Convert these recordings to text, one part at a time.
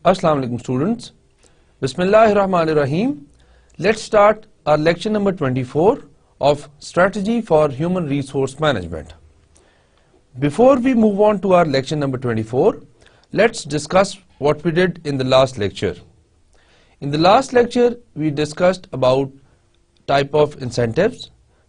Assalamu alaikum students. Bismillahir Rahmanir Rahim. Let's start our lecture number 24 of Strategy for Human Resource Management. Before we move on to our lecture number 24, let's discuss what we did in the last lecture. In the last lecture, we discussed about type of incentives,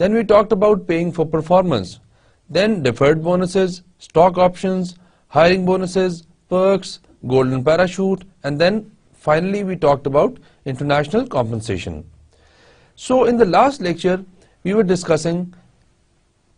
Then we talked about paying for performance. Then deferred bonuses, stock options, hiring bonuses, perks, golden parachute, and then finally we talked about international compensation. So in the last lecture we were discussing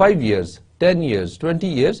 5 years, 10 years, 20 years,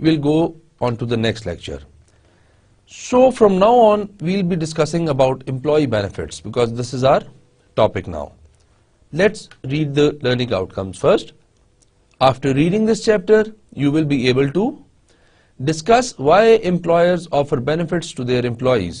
we'll go on to the next lecture. So from now on we'll be discussing about employee benefits because this is our topic now. Let's read the learning outcomes first. After reading this chapter you will be able to discuss why employers offer benefits to their employees.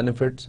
benefits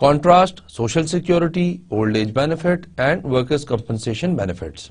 contrast social security, old age benefit and workers compensation benefits.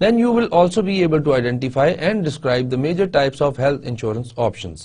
Then you will also be able to identify and describe the major types of health insurance options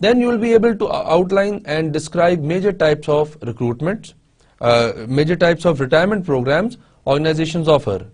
Then you will be able to outline and describe major types of recruitment, major types of retirement programs organizations offer.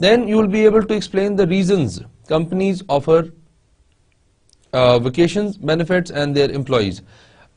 Then you will be able to explain the reasons companies offer vacations benefits and their employees.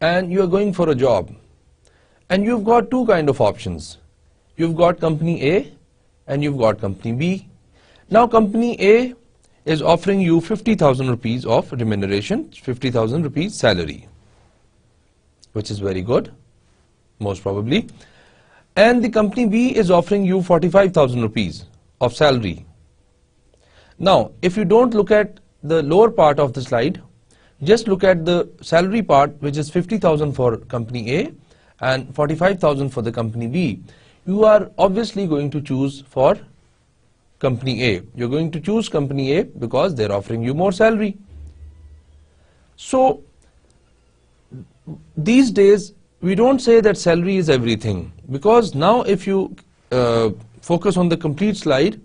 and you are going for a job and you've got two kind of options. You've got company A and you've got company B. Now company A is offering you 50,000 rupees of remuneration, 50,000 rupees salary, which is very good, most probably. And the company B is offering you 45,000 rupees of salary. Now, if you don't look at the lower part of the slide, just look at the salary part, which is 50,000 for company A and 45,000 for the company B. You are obviously going to choose for company A. You're going to choose company A because they're offering you more salary. So these days we don't say that salary is everything, because now if you focus on the complete slide,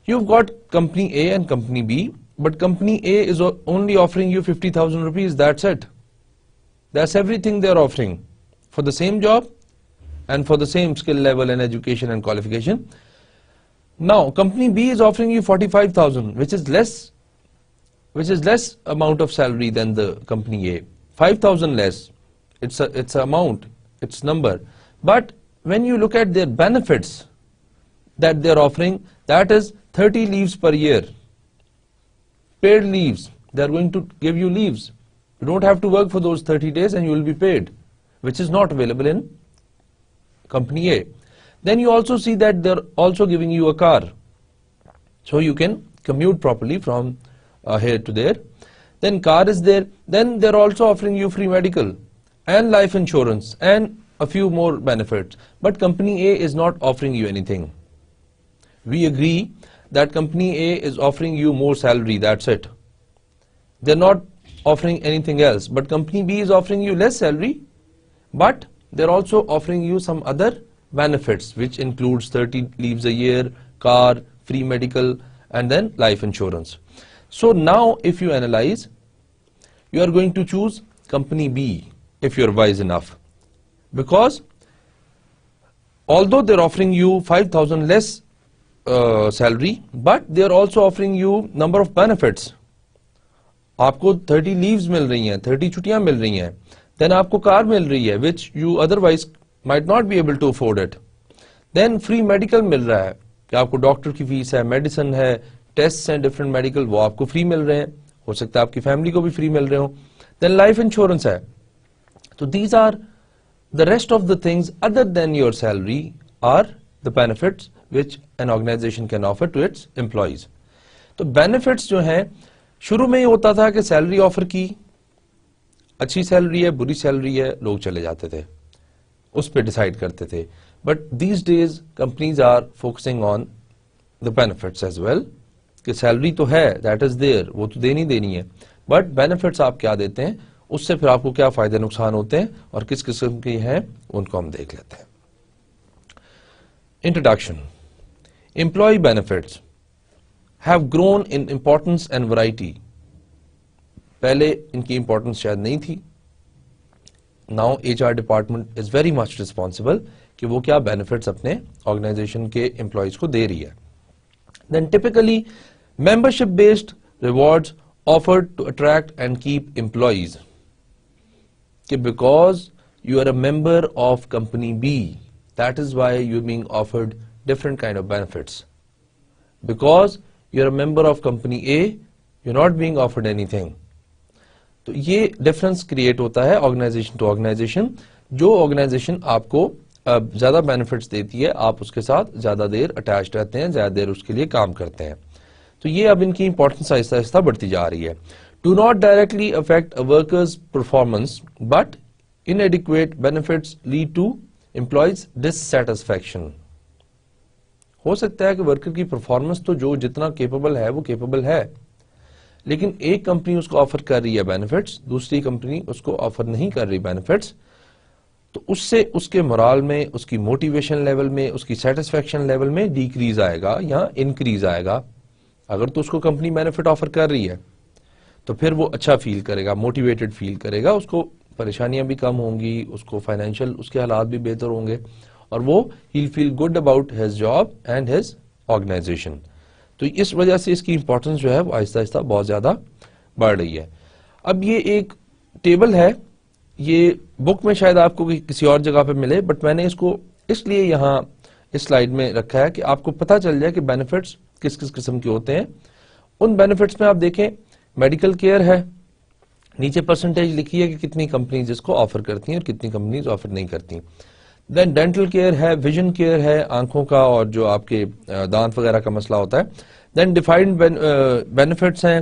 you've got company A and company B. But company A is only offering you 50,000 rupees, that's it. That's everything they're offering for the same job and for the same skill level and education and qualification. Now, company B is offering you 45,000, which is less amount of salary than the company A. 5,000 less. It's a amount, it's number. But when you look at their benefits that they're offering, that is 30 leaves per year. Paid leaves. They are going to give you leaves. You don't have to work for those 30 days and you will be paid, which is not available in company A. Then you also see that they're also giving you a car, so you can commute properly from here to there. Then car is there. Then they're also offering you free medical and life insurance and a few more benefits, but company A is not offering you anything. We agree that company A is offering you more salary, that's it. They're not offering anything else, but company B is offering you less salary, but they're also offering you some other benefits, which includes 30 leaves a year, car, free medical, and then life insurance. So now if you analyze, you are going to choose company B if you're wise enough, because although they're offering you 5,000 less salary, but they're also offering you number of benefits. آپ کو 30 leaves مل رہی ہیں, 30 چھٹیاں مل رہی ہیں, دین آپ کو کار مل رہی ہے which you otherwise might not be able to afford it. Then free medical مل رہا ہے کہ آپ کو ڈاکٹر کی فیس ہے, میڈیسن ہے, ٹیسٹ ہیں ڈفرنٹ میڈیکل, وہ آپ کو فری مل رہے ہیں, ہو سکتا ہے آپ کی فیملی کو بھی فری مل رہے ہوں. دین لائف انشورنس ہے. تو these are the rest of the things other than your salary are the benefits which an organization can offer to its employees. تو benefits جو ہیں شروع میں ہی ہوتا تھا کہ سیلری آفر کی, اچھی سیلری ہے, بری سیلری ہے, لوگ چلے جاتے تھے, اس پہ ڈیسائیڈ کرتے تھے. But these days companies are focusing on the benefits as well, کہ سیلری تو ہے, دیٹ از دیئر, وہ تو دینی ہے, بٹ بینیفٹس آپ کیا دیتے ہیں, اس سے پھر آپ کو کیا فائدے نقصان ہوتے ہیں اور کس قسم کے ہیں ان کو ہم دیکھ لیتے ہیں. Introduction. Employee benefits have grown in importance and variety. پہلے ان کی امپورٹنس شاید نہیں تھی. Now HR department is very much responsible کہ وہ کیا بینیفٹس اپنے آرگنائزیشن کے امپلائیز کو دے رہی ہے. Then typically membership based rewards offered to attract and keep employees. کہ because you are a member of company B, that is why you're being offered different kind of benefits. Because you're a member of company A, you're not being offered anything. تو یہ difference create ہوتا ہے organization to organization. جو organization آپ کو زیادہ benefits دیتی ہے, آپ اس کے ساتھ زیادہ دیر اٹیچ رہتے ہیں, زیادہ دیر اس کے لیے کام کرتے ہیں. تو یہ اب ان کی امپورٹنس آہستہ آہستہ بڑھتی جا رہی ہے. Do not directly affect workers performance, but inadequate benefits lead to employees dissatisfaction. ہو سکتا ہے کہ ورکر کی پرفارمنس تو جو جتنا کیپیبل ہے وہ کیپیبل ہے, لیکن ایک کمپنی اس کو آفر کر رہی ہے بینیفٹس, دوسری کمپنی اس کو آفر نہیں کر رہی بینیفٹس, تو اس سے اس کے morale میں, اس کی موٹیویشن لیول میں, اس کی سیٹسفیکشن لیول میں ڈیکریز آئے گا یا انکریز آئے گا. اگر تو اس کو کمپنی بینیفٹ آفر کر رہی ہے تو پھر وہ اچھا فیل کرے گا, موٹیویٹڈ فیل کرے گا, اس کو پریشانیاں بھی کم ہوں گی, اس کو فائنینشیل اس کے حالات بھی بہتر ہوں گے, اور وہ he'll feel good about his job and his organization. تو اس وجہ سے اس کی امپورٹنس جو ہے وہ آہستہ آہستہ بہت زیادہ بڑھ رہی ہے. اب یہ ایک ٹیبل ہے, یہ بک میں شاید آپ کو کسی اور جگہ پہ ملے, بٹ میں نے اس کو اس لیے یہاں اس سلائیڈ میں رکھا ہے کہ آپ کو پتہ چل جائے کہ بینیفٹس کس کس قسم کے ہوتے ہیں. ان بینیفٹس میں آپ دیکھیں میڈیکل کیئر ہے, نیچے پرسنٹیج لکھی ہے کہ کتنی کمپنیز اس کو آفر کرتی ہیں اور کتنی کمپنیز آفر نہیں کرتی. دین ڈینٹل کیئر ہے, ویژن کیئر ہے, آنکھوں کا اور جو آپ کے دانت وغیرہ کا مسئلہ ہوتا ہے. دین ڈیفائنڈ بینیفٹس ہیں,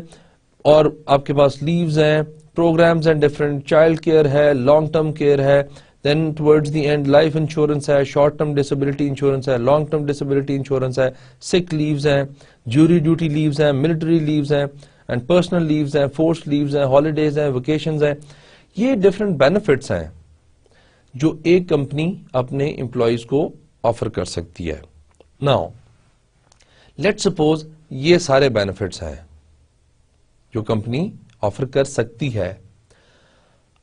اور آپ کے پاس لیوز ہیں, programs and different, child care ہے, لانگ ٹرم کیئر ہے. Then towards the end life insurance ہے, شارٹ ٹرم ڈسیبلٹی انشورنس ہے, لانگ ٹرم ڈسیبلٹی انشورنس ہے, سک لیوز ہیں, جوری ڈیوٹی لیوز ہیں, ملٹری لیوز ہیں, اینڈ پرسنل لیوز ہیں, force leaves ہیں, ہالیڈیز ہیں, ویکیشنز ہیں. یہ ڈفرنٹ بینیفٹس ہیں جو ایک کمپنی اپنے امپلائیز کو آفر کر سکتی ہے. ناؤ لیٹ سپوز یہ سارے بینیفٹس ہیں جو کمپنی آفر کر سکتی ہے.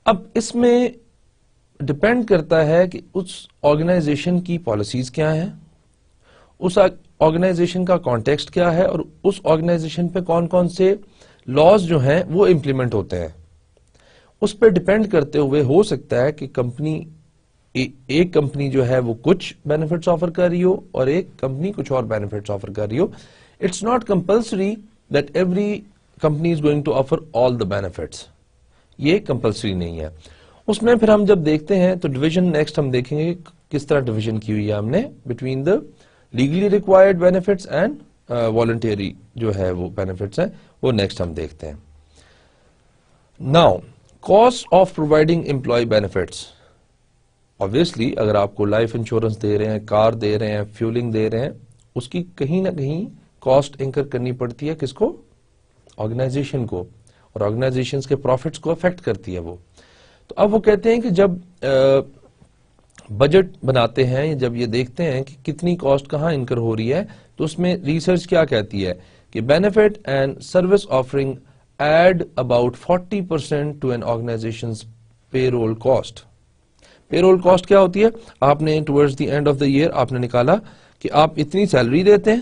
اب اس میں ڈپینڈ کرتا ہے کہ اس آرگنائزیشن کی پالیسیز کیا ہیں, اس آرگنائزیشن کا کانٹیکسٹ کیا ہے, اور اس آرگنائزیشن پہ کون کون سے لاز جو ہیں وہ امپلیمنٹ ہوتے ہیں. اس پہ ڈپینڈ کرتے ہوئے ہو سکتا ہے کہ کمپنی ایک کمپنی جو ہے وہ کچھ بینیفٹس آفر کر رہی ہو اور ایک کمپنی کچھ اور بینیفٹس آفر کر رہی ہو. It's not compulsory that every company is going to offer all the benefits, یہ کمپلسری نہیں ہے. اس میں پھر ہم جب دیکھتے ہیں تو ڈویژن نیکسٹ ہم دیکھیں گے کس طرح ڈویژن کی ہوئی ہے ہم نے between the legally required benefits and voluntary جو ہے وہ بینیفٹس ہیں, وہ نیکسٹ ہم دیکھتے ہیں. Now cost of providing employee benefits. obviously اگر آپ کو لائف انشورنس دے رہے ہیں, کار دے رہے ہیں, فیولنگ دے رہے ہیں, اس کی کہیں نہ کہیں کاسٹ انکر کرنی پڑتی ہے کس کو؟ آرگنائزیشن کو, اور آرگنائزیشنز کے پروفٹس کو افیکٹ کرتی ہے وہ. تو اب وہ کہتے ہیں کہ جب بجٹ بناتے ہیں, جب یہ دیکھتے ہیں کہ کتنی کاسٹ کہاں انکر ہو رہی ہے, تو اس میں ریسرچ کیا کہتی ہے کہ benefit and service offering add about 40% to an organizations payroll cost. Payroll cost کیا ہوتی ہے؟ آپ نے towards the end of the year آپ نے نکالا کہ آپ اتنی سیلری دیتے ہیں,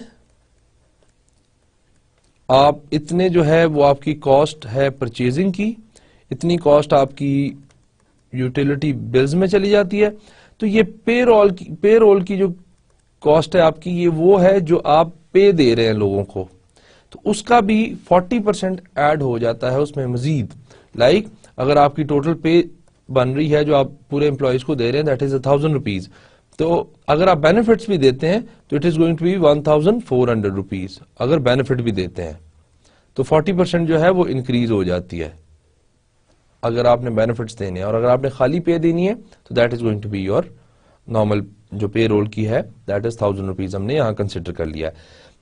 آپ اتنے جو ہے وہ آپ کی کاسٹ ہے پرچیزنگ کی, اتنی کاسٹ آپ کی یوٹیلیٹی بلز میں چلی جاتی ہے. تو یہ پے رول کی جو کاسٹ ہے آپ کی, یہ وہ ہے جو آپ پے دے رہے ہیں لوگوں کو, تو اس کا بھی 40% ایڈ ہو جاتا ہے اس میں مزید. لائک اگر آپ کی ٹوٹل پے بن رہی ہے جو آپ پورے امپلائیز کو دے رہے ہیں دیٹ از 1000 روپیز, تو اگر آپ بینیفٹس بھی دیتے ہیں تو it is going to be 1400 rupees. اگر بینیفٹ بھی دیتے ہیں تو 40% جو ہے وہ انکریز ہو جاتی ہے اگر آپ نے بینیفٹس دینے ہیں. اور اگر آپ نے خالی پے دینی ہے تو that is going to be your normal جو پے رول کی ہے دیٹ از 1000 روپیز ہم نے یہاں کنسیڈر کر لیا ہے.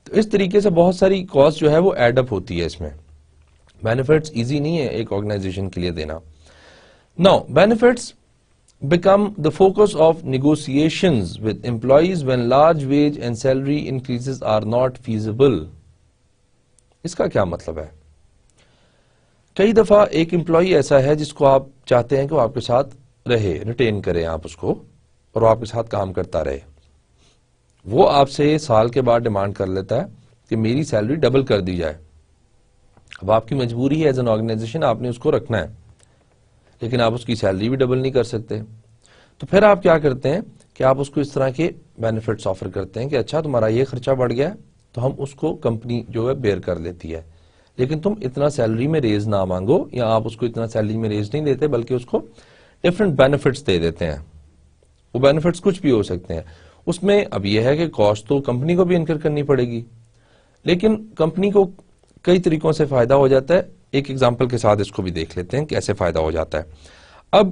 تو اس طریقے سے بہت ساری کاسٹ جو ہے وہ ایڈ اپ ہوتی ہے اس میں. بینیفٹس ایزی نہیں ہے ایک آرگنائزیشن کے لیے دینا. Now, benefits become the focus of negotiations with employees when large wage and salary increases are not feasible. اس کا کیا مطلب ہے؟ کئی دفعہ ایک امپلائی ایسا ہے جس کو آپ چاہتے ہیں کہ وہ آپ کے ساتھ رہے, ریٹین کریں آپ اس کو, اور وہ آپ کے ساتھ کام کرتا رہے. وہ آپ سے سال کے بعد ڈیمانڈ کر لیتا ہے کہ میری سیلری ڈبل کر دی جائے. اب آپ کی مجبوری ہے ایز این آرگنائزیشن, آپ نے اس کو رکھنا ہے, لیکن آپ اس کی سیلری بھی ڈبل نہیں کر سکتے. تو پھر آپ کیا کرتے ہیں کہ آپ اس کو اس طرح کے بینیفٹس آفر کرتے ہیں کہ اچھا تمہارا یہ خرچہ بڑھ گیا تو ہم اس کو کمپنی جو ہے بیئر کر لیتی ہے, لیکن تم اتنا سیلری میں ریز نہ مانگو, یا آپ اس کو اتنا سیلری میں ریز نہیں دیتے بلکہ اس کو ڈفرنٹ بینیفٹس دے دیتے ہیں. وہ بینیفٹس کچھ بھی ہو سکتے ہیں. اس میں اب یہ ہے کہ کاسٹ تو کمپنی کو بھی انکر کرنی پڑے گی, لیکن کمپنی کو کئی طریقوں سے فائدہ ہو جاتا ہے. ایک ایگزامپل کے ساتھ اس کو بھی دیکھ لیتے ہیں کیسے فائدہ ہو جاتا ہے. اب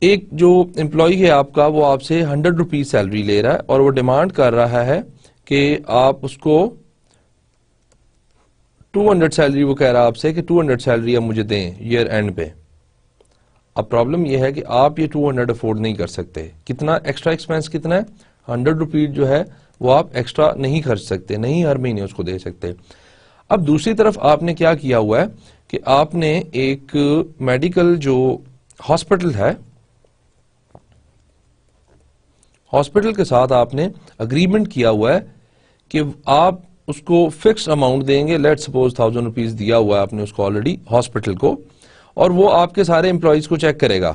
ایک جو امپلائی ہے آپ کا, وہ آپ سے 100 روپیز سیلری لے رہا ہے اور وہ ڈیمانڈ کر رہا ہے کہ آپ اس کو 200 سیلری, وہ کہہ رہا ہے آپ سے کہ 200 سیلری اب مجھے دیں ایئر اینڈ پہ. اب پرابلم یہ ہے کہ آپ یہ 200 افورڈ نہیں کر سکتے. کتنا ایکسٹرا ایکسپینس کتنا ہے؟ 100 روپیز جو ہے وہ آپ ایکسٹرا نہیں خرچ سکتے, نہیں ہر مہینے اس کو دے سکتے. اب دوسری طرف آپ نے کیا کیا ہوا ہے کہ آپ نے ایک میڈیکل جو ہاسپٹل ہے, ہاسپٹل کے ساتھ آپ نے اگریمنٹ کیا ہوا ہے کہ آپ اس کو فکس اماؤنٹ دیں گے. لیٹ سپوز 1000 روپیز دیا ہوا ہے آپ نے اس کو آلریڈی ہاسپٹل کو, اور وہ آپ کے سارے امپلائیز کو چیک کرے گا.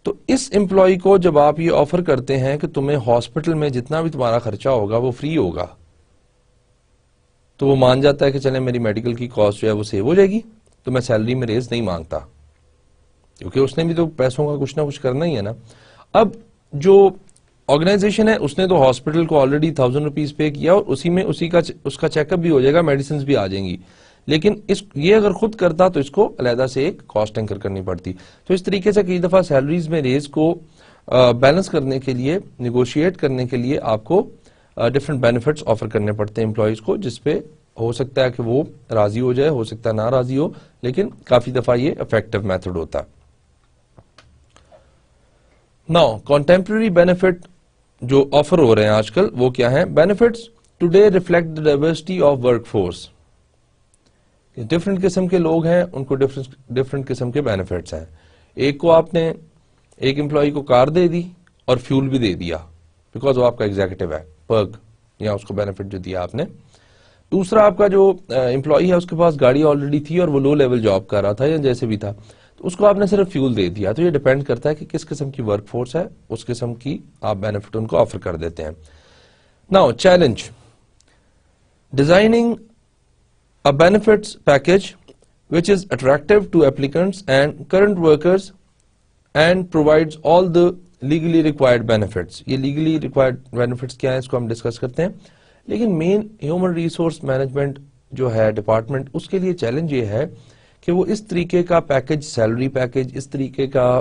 تو اس امپلائی کو جب آپ یہ آفر کرتے ہیں کہ تمہیں ہاسپٹل میں جتنا بھی تمہارا خرچہ ہوگا وہ فری ہوگا, تو وہ مان جاتا ہے کہ چلیں میری میڈیکل کی کاسٹ جو ہے وہ سیو ہو جائے گی, تو میں سیلری میں ریز نہیں مانگتا, کیونکہ اس نے بھی تو پیسوں کا کچھ نہ کچھ کرنا ہی ہے نا. اب جو آرگنائزیشن ہے اس نے تو ہاسپٹل کو آلریڈی 1000 روپیز پے کیا, اور اسی میں اس کا چیک اپ بھی ہو جائے گا, میڈیسنز بھی آ جائیں گی. لیکن یہ اگر خود کرتا تو اس کو علیحدہ سے ایک کاسٹ انکر کرنی پڑتی. تو اس طریقے سے کئی دفعہ سیلریز میں ریز کو بیلنس کرنے کے لیے, نیگوشیٹ کرنے کے لیے آپ کو ڈفرنٹ بینیفٹس آفر کرنے پڑتے ہیں امپلائیز کو, جس پہ ہو سکتا ہے کہ وہ راضی ہو جائے, ہو سکتا ہے نہ راضی ہو, لیکن کافی دفعہ یہ افیکٹو میتھڈ ہوتا ہے. ناؤ کنٹمپرری بینیفٹ جو آفر ہو رہے ہیں آج کل وہ کیا ہیں؟ Benefits today reflect the diversity of work force. Different قسم کے لوگ ہیں, ان کو ڈفرنٹ قسم کے بینیفٹس ہیں. ایک کو آپ نے ایک امپلائی کو کار دے دی اور فیول بھی دے دیا بیکاز وہ آپ کا ایگزیکٹو ہے, پرک یا اس کو بینیفٹ جو دیا آپ نے. دوسرا آپ کا جو امپلائی ہے اس کے پاس گاڑی آلریڈی تھی اور وہ لو لیول جاب کر رہا تھا یا جیسے بھی تھا, تو اس کو آپ نے صرف فیول دے دیا. تو یہ ڈیپینڈ کرتا ہے کہ کس قسم کی ورک فورس ہے, اس قسم کی آپ بینیفٹ ان کو آفر کر دیتے ہیں. Now challenge, designing a benefits package which is attractive to applicants and current workers and provides all the legally required benefits. یہ legally required benefits کیا ہیں اس کو ہم ڈسکس کرتے ہیں. لیکن مین ہیومن ریسورس مینجمنٹ جو ہے ڈپارٹمنٹ, اس کے لیے چیلنج یہ ہے کہ وہ اس طریقے کا پیکج, سیلری پیکج, اس طریقے کا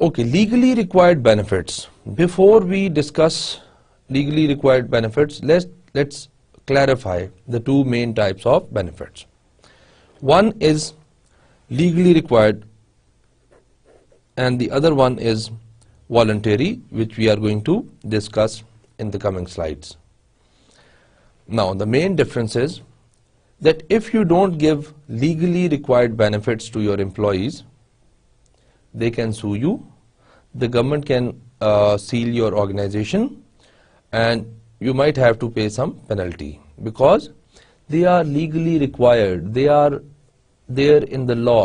Okay, legally required benefits. Before we discuss legally required benefits, let's clarify the two main types of benefits. One is legally required and the other one is voluntary, which we are going to discuss in the coming slides. Now, the main difference is that if you don't give legally required benefits to your employees, they can sue you. The government can seal your organization and you might have to pay some penalty because they are legally required. They are there in the law.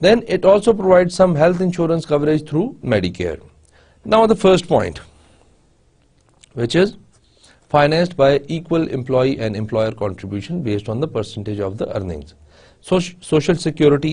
Then it also provides some health insurance coverage through Medicare. Now the first point, which is financed by equal employee and employer contribution based on the percentage of the earnings. So social security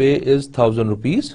pay is 1,000 rupees,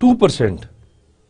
2%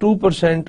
2%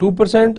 2%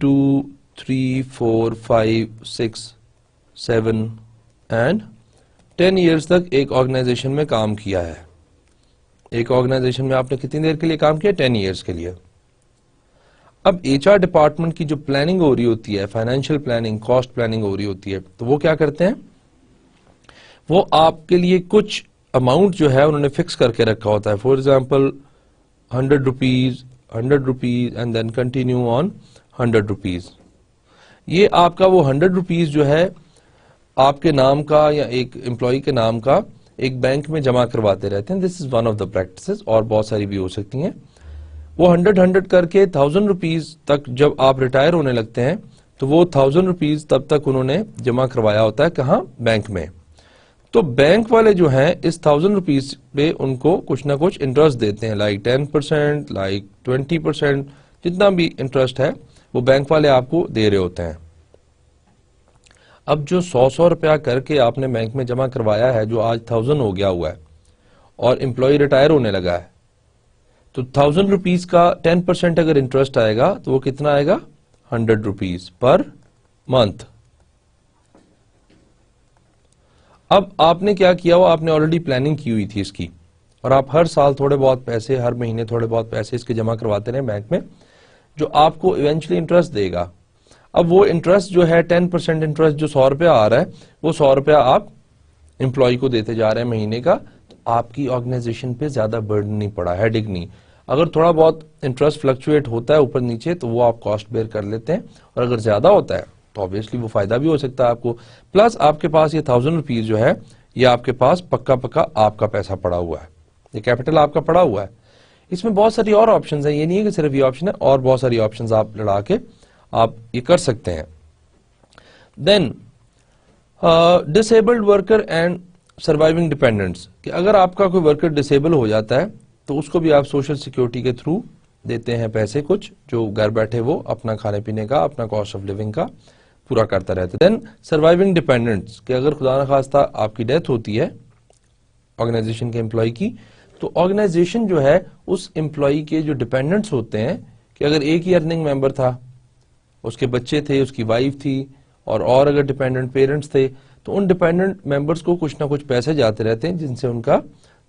2 3 4 5 6 7 and 10 years تک ایک organization میں کام کیا ہے. ایک organization میں آپ نے کتنی دیر کے لیے کام کیا؟ 10 ایئرس کے لیے. اب ایچ آر ڈپارٹمنٹ کی جو پلاننگ ہو رہی ہوتی ہے، فائنینشیل پلاننگ، کاسٹ پلاننگ ہو رہی ہوتی ہے، تو وہ کیا کرتے ہیں؟ وہ آپ کے لیے کچھ اماؤنٹ جو ہے انہوں نے فکس کر کے رکھا ہوتا ہے. For example 100 rupees, 100 rupees and then continue on 100 rupees. یہ آپ کا وہ 100 روپیز جو ہے آپ کے نام کا یا ایک امپلائی کے نام کا ایک بینک میں جمع کرواتے رہتے ہیں. This is one of the practices, اور بہت ساری بھی ہو سکتی ہیں. وہ 100 کر کے 1000 روپیز تک جب آپ ریٹائر ہونے لگتے ہیں تو وہ 1000 روپیز تب تک انہوں نے جمع کروایا ہوتا ہے. کہاں؟ بینک میں. تو بینک والے جو ہیں اس 1000 روپیز پہ ان کو کچھ نہ کچھ انٹرسٹ دیتے ہیں، لائک 10%، لائک 20%، جتنا بھی انٹرسٹ ہے وہ بینک والے آپ کو دے رہے ہوتے ہیں. اب جو 100 روپیہ کر کے آپ نے بینک میں جمع کروایا ہے، جو آج 1000 ہو گیا ہوا ہے اور امپلائی ریٹائر ہونے لگا ہے، تو 1000 روپیز کا 10% اگر انٹرسٹ آئے گا تو وہ کتنا آئے گا؟ 100 روپیز پر منتھ. اب آپ نے کیا کیا ہوا؟ آپ نے آلریڈی پلاننگ کی ہوئی تھی اس کی، اور آپ ہر سال تھوڑے بہت پیسے، ہر مہینے تھوڑے بہت پیسے اس کے جمع کرواتے رہے بینک میں، جو آپ کو ایونچولی انٹرسٹ دے گا. اب وہ انٹرسٹ جو ہے 10% انٹرسٹ جو 100 روپیہ آ رہا ہے، وہ 100 روپیہ آپ امپلائی کو دیتے جا رہے ہیں مہینے کا. تو آپ کی آرگنائزیشن پہ زیادہ برڈن نہیں پڑا، ہیڈک نہیں. اگر تھوڑا بہت انٹرسٹ فلکچویٹ ہوتا ہے اوپر نیچے تو وہ آپ کاسٹ بیئر کر لیتے ہیں، اور اگر زیادہ ہوتا ہے تو آبویسلی وہ فائدہ بھی ہو سکتا ہے آپ کو. پلس آپ کے پاس یہ 1000 روپیز جو ہے یہ آپ کے پاس پکا آپ کا پیسہ پڑا ہوا ہے، یہ کیپٹل آپ کا پڑا ہوا ہے. اس میں بہت ساری اور آپشنز ہیں، یہ نہیں ہے کہ صرف یہ آپشن ہے، اور بہت ساری آپشنز آپ لڑا کے آپ یہ کر سکتے ہیں. Then disabled worker and surviving dependents, کہ اگر آپ کا کوئی ورکر ڈسیبل ہو جاتا ہے تو اس کو بھی آپ سوشل سیکیورٹی کے تھرو دیتے ہیں پیسے کچھ، جو گھر بیٹھے وہ اپنا کھانے پینے کا، اپنا کاسٹ آف لیونگ کا پورا کرتا رہتا ہے. دین سروائیونگ ڈیپینڈنٹس، کہ اگر خدا نخواستہ آپ کی ڈیتھ ہوتی ہے آرگنائزیشن کے امپلائی کی، تو آرگنائزیشن جو ہے اس امپلائی کے جو ڈیپینڈنٹس ہوتے ہیں، کہ اگر ایک ہی ارننگ ممبر تھا، اس کے بچے تھے، اس کی وائف تھی، اور اگر ڈیپینڈنٹ پیرنٹس تھے، تو ان ڈیپینڈنٹ ممبرس کو کچھ نہ کچھ پیسے جاتے رہتے ہیں، جن سے ان کا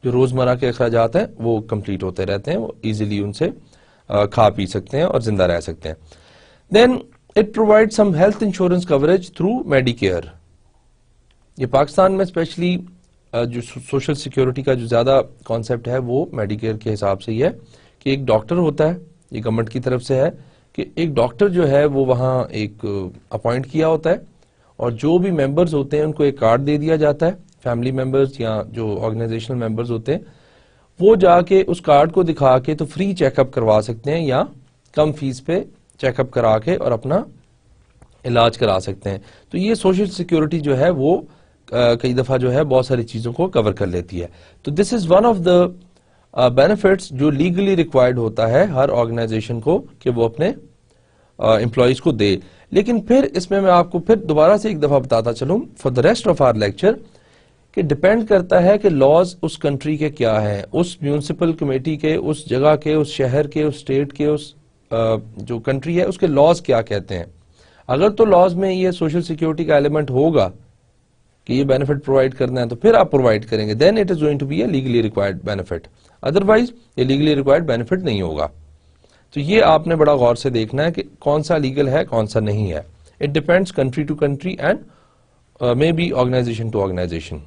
جو روزمرہ کے اخراجات ہیں وہ کمپلیٹ ہوتے رہتے ہیں، وہ ایزیلی ان سے کھا پی سکتے ہیں اور زندہ رہ سکتے ہیں. Then it provide some health insurance coverage through Medicare. یہ پاکستان میں اسپیشلی جو سوشل سیکیورٹی کا جو زیادہ کانسیپٹ ہے وہ میڈیکیئر کے حساب سے ہی ہے، کہ ایک ڈاکٹر ہوتا ہے، یہ گورنمنٹ کی طرف سے ہے کہ ایک ڈاکٹر جو ہے وہ وہاں ایک اپوائنٹ کیا ہوتا ہے، اور جو بھی ممبرز ہوتے ہیں ان کو ایک کارڈ دے دیا جاتا ہے، فیملی ممبرز یا جو آرگنائزیشنل ممبرز ہوتے ہیں، وہ جا کے اس کارڈ کو دکھا کے تو فری چیک اپ کروا سکتے ہیں، یا کم فیس پہ چیک اپ کرا کے اور اپنا علاج کرا سکتے ہیں. تو یہ سوشل سیکیورٹی جو ہے وہ کئی دفعہ جو ہے بہت ساری چیزوں کو کور کر لیتی ہے. تو this is one of the benefits جو لیگلی ریکوائرڈ ہوتا ہے ہر آرگنائزیشن کو کہ وہ اپنے امپلائیز کو دے. لیکن پھر اس میں آپ کو پھر دوبارہ سے ایک دفعہ بتاتا چلوں for the rest of our lecture, کہ ڈیپینڈ کرتا ہے کہ لاز اس کنٹری کے کیا ہیں، اس میونسپل کمیٹی کے، اس جگہ کے، اس شہر کے، اس اسٹیٹ کے، اس جو کنٹری ہے اس کے لاز کیا کہتے ہیں. اگر تو لاز میں یہ سوشل سیکیورٹی کا ایلیمنٹ ہوگا کہ یہ بینیفٹ پرووائڈ کرنا ہے تو پھر آپ پرووائڈ کریں گے، then it is going to be a legally required benefit. Otherwise یہ لیگلی ریکوائرڈ بینیفٹ نہیں ہوگا. تو یہ آپ نے بڑا غور سے دیکھنا ہے کہ کون سا لیگل ہے کون سا نہیں ہے. It depends country to country and may be organization to organization.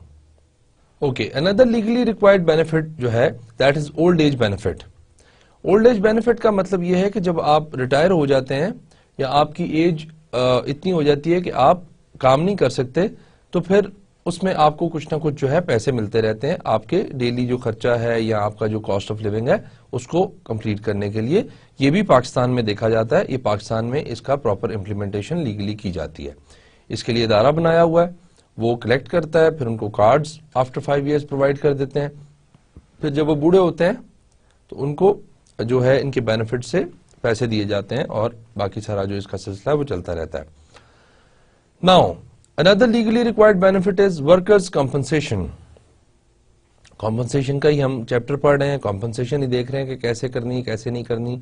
Okay, another legally required benefit جو ہے that is old age benefit. Old age benefit کا مطلب یہ ہے کہ جب آپ ریٹائر ہو جاتے ہیں یا آپ کی ایج اتنی ہو جاتی ہے کہ آپ کام نہیں کر سکتے، تو پھر اس میں آپ کو کچھ نہ کچھ جو ہے پیسے ملتے رہتے ہیں آپ کے ڈیلی جو خرچہ ہے یا آپ کا جو کاسٹ آف لیونگ ہے اس کو کمپلیٹ کرنے کے لیے. یہ بھی پاکستان میں دیکھا جاتا ہے، یہ پاکستان میں اس کا پراپر امپلیمنٹیشن لیگلی کی جاتی ہے. اس کے لیے ادارہ بنایا ہوا ہے، وہ کلیکٹ کرتا ہے، پھر ان کو کارڈز آفٹر 5 ایئرز پرووائڈ کر دیتے ہیں. پھر جب وہ بوڑھے ہوتے ہیں تو ان کو جو ہے ان کے بینیفٹ سے پیسے دیے جاتے ہیں، اور باقی سارا جو اس کا سلسلہ ہے وہ چلتا رہتا ہے. Now another legally required benefit is workers compensation. Compensation کا ہی ہم چیپٹر پڑھ رہے ہیں، کمپنسیشن ہی دیکھ رہے ہیں کہ کیسے کرنی کیسے نہیں کرنی.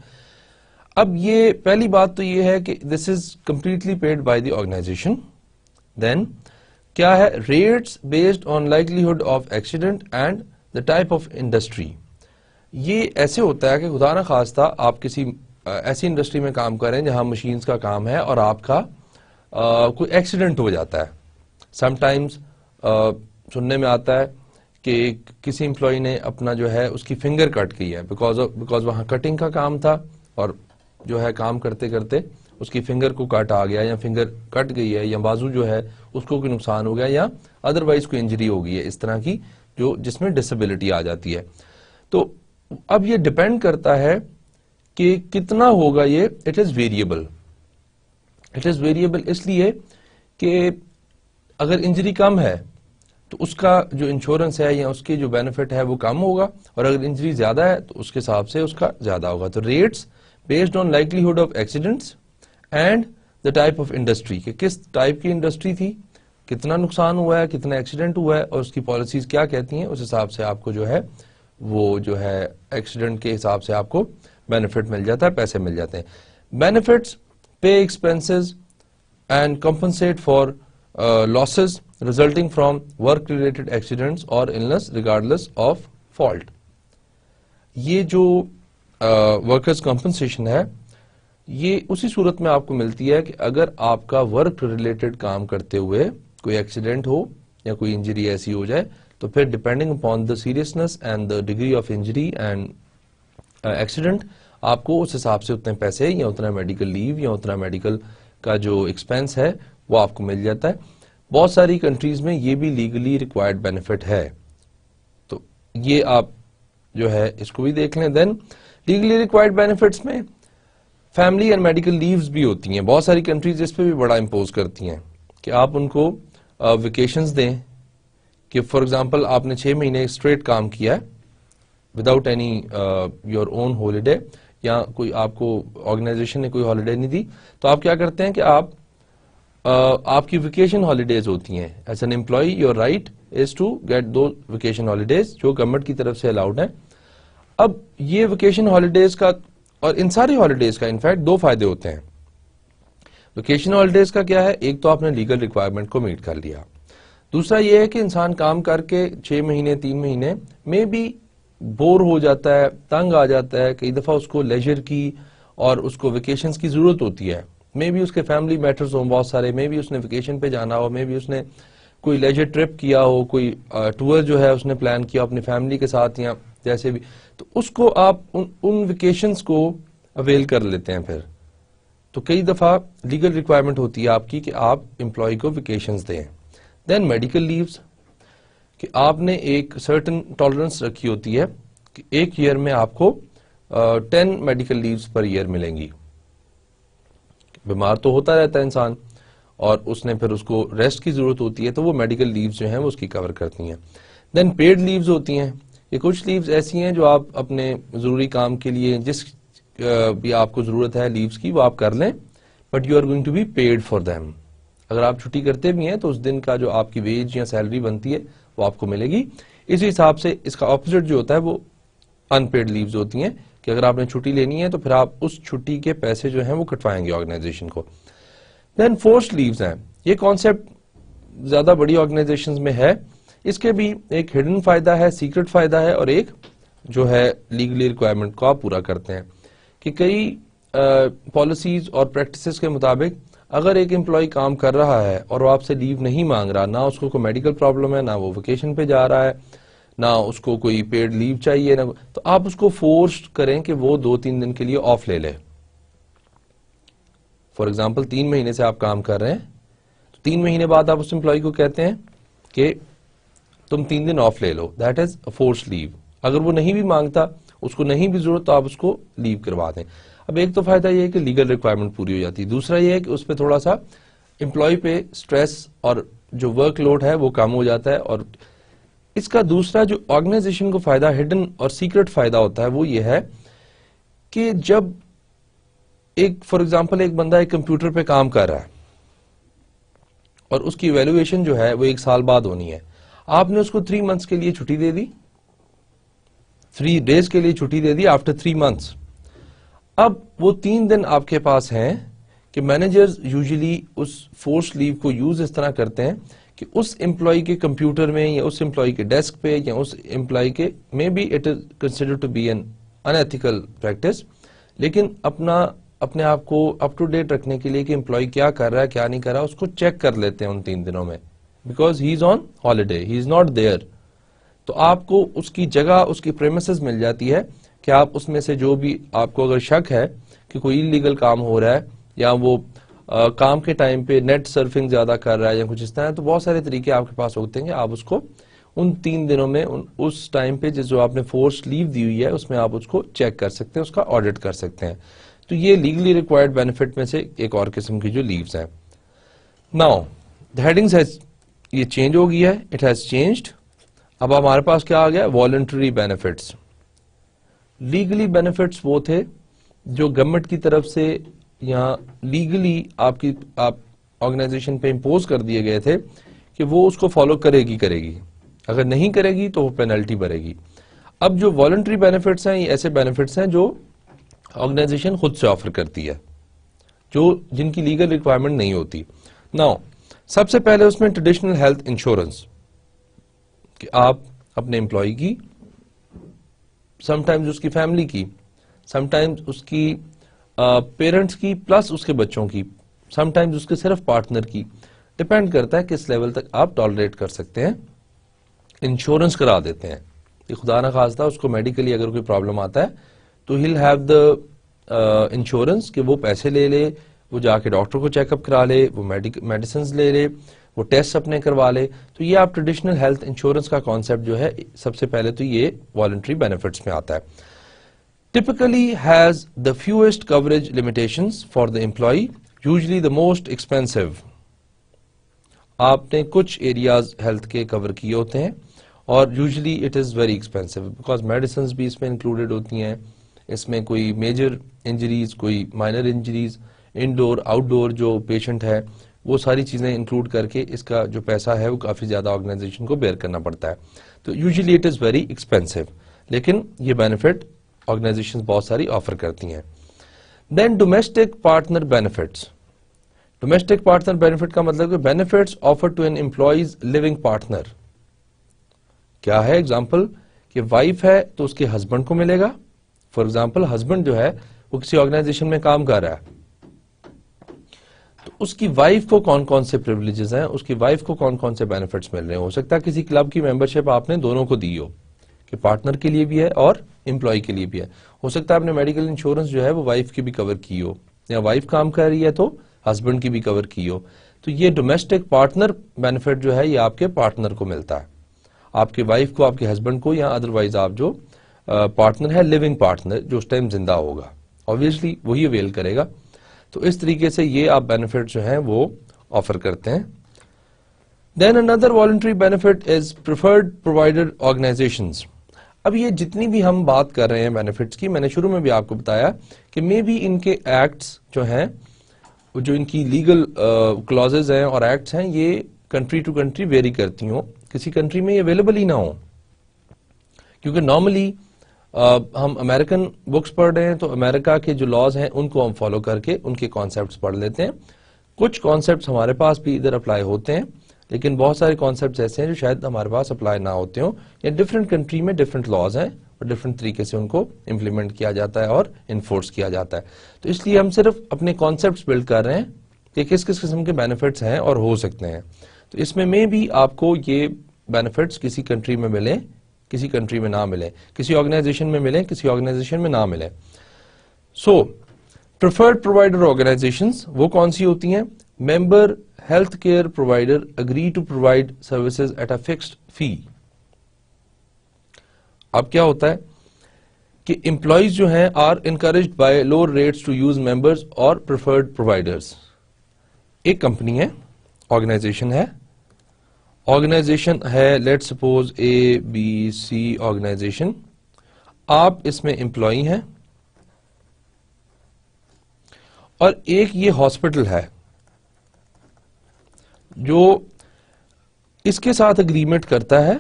اب یہ پہلی بات تو یہ ہے کہ this is completely paid by the organisation. Then کیا ہے rates based on likelihood of accident and the type of industry. یہ ایسے ہوتا ہے کہ خدا نہ خواستہ آپ کسی ایسی انڈسٹری میں کام کریں جہاں مشینز کا کام ہے اور آپ کا کوئی ایکسیڈنٹ ہو جاتا ہے. سم ٹائمز سننے میں آتا ہے کہ کسی امپلائی نے اپنا جو ہے اس کی فنگر کٹ کی ہے بیکاز وہاں کٹنگ کا کام تھا اور جو ہے کام کرتے کرتے اس کی فنگر کو کٹ آ گیا یا فنگر کٹ گئی ہے یا بازو جو ہے اس کو کوئی نقصان ہو گیا یا ادروائز کوئی انجری ہو گئی ہے اس طرح کی جس میں ڈسیبلٹی آ جاتی ہے. تو اب یہ ڈیپینڈ کرتا ہے کہ کتنا ہوگا یہ. It is variable. It is variable اس لیے کہ اگر انجری کم ہے تو اس کا جو انشورنس ہے یا اس کی جو بینیفٹ ہے وہ کم ہوگا اور اگر انجری زیادہ ہے تو اس کے حساب سے اس کا زیادہ ہوگا. تو rates based on likelihood of accidents and the type of industry کہ کس ٹائپ کی انڈسٹری تھی, کتنا نقصان ہوا ہے, کتنا ایکسیڈنٹ ہوا ہے اور اس کی پالیسیز کیا کہتی ہیں, اس حساب سے آپ کو جو ہے وہ جو ہے ایکسیڈنٹ کے حساب سے آپ کو بینیفٹ مل جاتا ہے, پیسے مل جاتے ہیں. Benefits pay expenses and compensate for losses resulting from work related accidents or illness regardless of fault. یہ جو ورکرز کمپنسیشن ہے یہ اسی صورت میں آپ کو ملتی ہے کہ اگر آپ کا ورک ریلیٹڈ کام کرتے ہوئے کوئی ایکسیڈنٹ ہو یا کوئی انجری ایسی ہو جائے تو پھر depending upon the seriousness and the degree of injury and accident آپ کو اس حساب سے اتنے پیسے یا اتنا میڈیکل لیو یا اتنا میڈیکل کا جو ایکسپینس ہے وہ آپ کو مل جاتا ہے. بہت ساری کنٹریز میں یہ بھی لیگلی ریکوائرڈ بینیفٹ ہے, تو یہ آپ جو ہے اس کو بھی دیکھ لیں. دین لیگلی ریکوائرڈ بینیفٹس میں فیملی اینڈ میڈیکل لیوز بھی ہوتی ہیں. بہت ساری کنٹریز اس پہ بھی بڑا امپوز کرتی ہیں کہ آپ ان کو ویکیشنز دیں کہ فار ایگزامپل آپ نے 6 مہینے اسٹریٹ کام کیا ہے without any your own holiday یا کوئی آپ کو آرگنائزیشن نے کوئی ہالیڈے نہیں دی, تو آپ کیا کرتے ہیں کہ آپ کی ویکیشن ہالیڈیز ہوتی ہیں. As an employee your right is to get دو ویکیشن ہالیڈیز جو گورنمنٹ کی طرف سے الاؤڈ ہیں. اب یہ ویکیشن ہالیڈیز کا اور ان ساری ہالیڈیز کا انفیکٹ 2 فائدے ہوتے ہیں. ویکیشن ہالیڈیز کا کیا ہے, ایک تو آپ نے لیگل ریکوائرمنٹ کو میٹ کر لیا, دوسرا یہ ہے کہ انسان کام کر کے 6 مہینے 3 مہینے میں بھی بور ہو جاتا ہے, تنگ آ جاتا ہے, کئی دفعہ اس کو لیجر کی اور اس کو ویکیشنز کی ضرورت ہوتی ہے. میں بھی اس کے فیملی میٹرز ہوں بہت سارے, میں بھی اس نے ویکیشن پہ جانا ہو, میں بھی اس نے کوئی لیجر ٹرپ کیا ہو, کوئی ٹور جو ہے اس نے پلان کیا اپنی فیملی کے ساتھ یا جیسے بھی, تو اس کو آپ ان ویکیشنز کو اویل کر لیتے ہیں. پھر تو کئی دفعہ لیگل ریکوائرمنٹ ہوتی ہے آپ کی کہ آپ امپلائی کو ویکیشنز دیں. دین میڈیکل لیوز کہ آپ نے ایک سرٹن ٹالرنس رکھی ہوتی ہے کہ ایک ایئر میں آپ کو 10 میڈیکل لیوز پر ایئر ملیں گی. بیمار تو ہوتا رہتا ہے انسان اور اس نے پھر اس کو ریسٹ کی ضرورت ہوتی ہے, تو وہ میڈیکل لیوز جو ہیں وہ اس کی کور کرتی ہیں. دین پیڈ لیوز ہوتی ہیں. یہ کچھ لیوز ایسی ہیں جو آپ اپنے ضروری کام کے لیے جس بھی آپ کو ضرورت ہے لیوز کی وہ آپ کر لیں, but you are going to be paid for them. اگر آپ چھٹی کرتے بھی ہیں تو اس دن کا جو آپ کی ویج یا سیلری بنتی ہے وہ آپ کو ملے گی. اسی حساب سے اس کا اپوزٹ جو ہوتا ہے وہ ان پیڈ لیوز ہوتی ہیں کہ اگر آپ نے چھٹی لینی ہے تو پھر آپ اس چھٹی کے پیسے جو ہیں وہ کٹوائیں گے آرگنائزیشن کو. دین فورسڈ لیوز ہیں. یہ کانسیپٹ زیادہ بڑی آرگنائزیشنز میں ہے. اس کے بھی ایک ہڈن فائدہ ہے, سیکرٹ فائدہ ہے, اور ایک جو ہے لیگلی ریکوائرمنٹ کو آپ پورا کرتے ہیں کہ کئی پالیسیز اور پریکٹسز کے مطابق اگر ایک امپلائی کام کر رہا ہے اور وہ آپ سے لیو نہیں مانگ رہا, نہ اس کو کوئی میڈیکل پرابلم ہے, نہ وہ ویکیشن پہ جا رہا ہے, نہ اس کو کوئی پیڈ لیو چاہیے, نہ تو آپ اس کو فورس کریں کہ وہ 2-3 دن کے لیے آف لے لے. فار ایگزامپل 3 مہینے سے آپ کام کر رہے ہیں, تو 3 مہینے بعد آپ اس امپلائی کو کہتے ہیں کہ تم 3 دن آف لے لو. دیٹ از اے فورس لیو. اگر وہ نہیں بھی مانگتا, اس کو نہیں بھی ضرورت, تو آپ اس کو لیو کروا دیں. اب ایک تو فائدہ یہ ہے کہ لیگل ریکوائرمنٹ پوری ہو جاتی ہے. دوسرا یہ ہے کہ اس پہ تھوڑا سا امپلائی پہ سٹریس اور جو ورک لوڈ ہے وہ کم ہو جاتا ہے. اور اس کا دوسرا جو آرگنائزیشن کو فائدہ, ہڈن اور سیکرٹ فائدہ ہوتا ہے, وہ یہ ہے کہ جب ایک فار ایگزامپل ایک بندہ ایک کمپیوٹر پہ کام کر رہا ہے اور اس کی ایویلویشن جو ہے وہ 1 سال بعد ہونی ہے, آپ نے اس کو 3 منتھس کے لیے چھٹی دے دی, 3 days کے لیے چھٹی دے دی آفٹر 3 months. اب وہ 3 دن آپ کے پاس ہیں کہ مینیجرز یوزلی اس فورس لیو کو یوز اس طرح کرتے ہیں کہ اس امپلائی کے کمپیوٹر میں یا اس امپلائی کے ڈیسک پہ یا اس امپلائی کے میں be it is consider to be an unethical practice, لیکن اپنے آپ کو اپ ٹو ڈیٹ رکھنے کے لیے کہ امپلائی کیا کر رہا ہے کیا نہیں کر رہا، اس کو چیک کر لیتے ہیں ان 3 دنوں میں، because he is on holiday, he is not there. تو آپ کو اس کی جگہ، اس کی پریمیسز مل جاتی ہے کہ آپ اس میں سے جو بھی آپ کو اگر شک ہے کہ کوئی انلیگل کام ہو رہا ہے یا وہ کام کے ٹائم پہ نیٹ سرفنگ زیادہ کر رہا ہے یا کچھ اس طرح، تو بہت سارے طریقے آپ کے پاس ہوتے ہیں کہ آپ اس کو ان 3 دنوں میں اس ٹائم پہ جو آپ نے فورس لیو دی ہوئی ہے اس میں آپ اس کو چیک کر سکتے ہیں، اس کا آڈٹ کر سکتے ہیں. تو یہ لیگلی ریکوائرڈ بینیفٹ میں سے ایک اور قسم کی جو لیوز ہیں. ناؤ the headings has یہ چینج ہو گیا ہے، اٹ ہیز چینجڈ. اب ہمارے پاس کیا آ گیا؟ Voluntary benefits. لیگلی بینیفٹس وہ تھے جو گورنمنٹ کی طرف سے یا لیگلی آپ آرگنائزیشن پہ امپوز کر دیے گئے تھے کہ وہ اس کو فالو کرے گی، اگر نہیں کرے گی تو وہ پینلٹی بھرے گی. اب جو والنٹری بینیفٹس ہیں یہ ایسے بینیفٹس ہیں جو آرگنائزیشن خود سے آفر کرتی ہے، جن کی لیگل ریکوائرمنٹ نہیں ہوتی. ناؤ سب سے پہلے اس میں ٹریڈیشنل ہیلتھ انشورنس، کہ آپ اپنے امپلائی کی، سم ٹائمز اس کی فیملی کی، سم ٹائمز اس کی پیرنٹس کی پلس اس کے بچوں کی، سم ٹائمز اس کے صرف پارٹنر کی، ڈپینڈ کرتا ہے کس لیول تک آپ ٹالریٹ کر سکتے ہیں، انشورنس کرا دیتے ہیں کہ خدا نہ خواستہ اس کو میڈیکلی اگر کوئی پرابلم آتا ہے تو ہیل ہیو دا انشورنس کہ وہ پیسے لے، وہ جا کے ڈاکٹر کو چیک اپ کرا لے، وہ میڈیسنز لے، وہ ٹیسٹ اپنے کروا لے. تو یہ آپ ٹریڈیشنل ہیلتھ انشورنس کا کانسیپٹ جو ہے سب سے پہلے تو یہ والنٹری بینیفٹس میں آتا ہے. Typically has the fewest coverage limitations for the employee, usually the most expensive. آپ نے کچھ ایریاز ہیلتھ کے کور کیے ہوتے ہیں اور usually it is very expensive because medicines بھی اس میں انکلوڈیڈ ہوتی ہیں. اس میں کوئی میجر انجریز، کوئی مائنر انجریز، انڈور آؤٹ ڈور جو پیشنٹ ہے، وہ ساری چیزیں انکلوڈ کر کے اس کا جو پیسہ ہے وہ کافی زیادہ آرگنائزیشن کو بیئر کرنا پڑتا ہے. تو usually it is very expensive, لیکن یہ بینیفٹ آرگنائزیشن بہت ساری آفر کرتی ہیں. Then domestic partner benefits. Domestic partner benefit کا مطلب کہ benefits offer to an employees living partner. کیا ہے ایگزامپل کہ وائف ہے تو اس کے ہسبینڈ کو ملے گا. فار ایگزامپل ہسبینڈ جو ہے وہ کسی آرگنائزیشن میں کام کر رہا ہے تو اس کی وائف کو کون کون سے پریویلیجز ہیں، اس کی وائف کو کون کون سے بینیفٹس مل رہے ہیں. ہو سکتا ہے کسی کلب کی ممبرشپ آپ نے دونوں کو دی ہو کہ پارٹنر کے لیے بھی ہے اور امپلائی کے لیے بھی ہے. ہو سکتا ہے آپ نے میڈیکل انشورنس جو ہے وہ وائف کی بھی کور کی ہو، یا وائف کام کر رہی ہے تو ہسبینڈ کی بھی کور کی ہو. تو یہ ڈومیسٹک پارٹنر بینیفٹ جو ہے یہ آپ کے پارٹنر کو ملتا ہے، آپ کے وائف کو، آپ کے ہسبینڈ کو، یا ادروائز آپ جو پارٹنر ہے لیونگ پارٹنر جو اس ٹائم زندہ ہوگا obviously وہی اویل کرے گا. تو اس طریقے سے یہ آپ بینیفٹ جو ہیں وہ آفر کرتے ہیں. دین اندر voluntary benefit is preferred provider organisations. اب یہ جتنی بھی ہم بات کر رہے ہیں بینیفٹس کی، میں نے شروع میں بھی آپ کو بتایا کہ مے بی ان کے ایکٹس جو ہیں، جو ان کی لیگل کلازز ہیں اور ایکٹس ہیں، یہ کنٹری ٹو کنٹری ویری کرتی ہوں، کسی کنٹری میں یہ اویلیبل ہی نہ ہو. کیونکہ نارملی ہم امریکن بکس پڑھ رہے ہیں تو امریکہ کے جو لاز ہیں ان کو ہم فالو کر کے ان کے کانسیپٹس پڑھ لیتے ہیں. کچھ کانسیپٹس ہمارے پاس بھی ادھر اپلائی ہوتے ہیں، لیکن بہت سارے کانسیپٹس ایسے ہیں جو شاید ہمارے پاس اپلائی نہ ہوتے ہوں، یا ڈفرینٹ کنٹری میں ڈفرینٹ لاز ہیں اور ڈفرینٹ طریقے سے ان کو امپلیمنٹ کیا جاتا ہے اور انفورس کیا جاتا ہے. تو اس لیے ہم صرف اپنے کانسیپٹس بلڈ کر رہے ہیں کہ کس کس قسم کے بینیفٹس ہیں اور ہو سکتے ہیں. تو اس میں بھی آپ کو یہ بینیفٹس کسی کنٹری میں ملیں، کسی کنٹری میں نہ ملیں، کسی آرگنائزیشن میں ملیں، کسی آرگنائزیشن میں نہ ملیں. سو پریفرڈ پرووائڈر آرگنائزیشنز وہ کون سی ہوتی ہیں؟ Member health care provider agree to provide services at a fixed fee. اب کیا ہوتا ہے کہ امپلائیز جو ہیں are encouraged by lower rates to use members اور پریفرڈ پرووائڈرز. ایک کمپنی ہے، آرگنائزیشن ہے let suppose A B C organisation. آپ اس میں امپلائی ہیں اور ایک یہ ہاسپٹل ہے جو اس کے ساتھ اگریمنٹ کرتا ہے.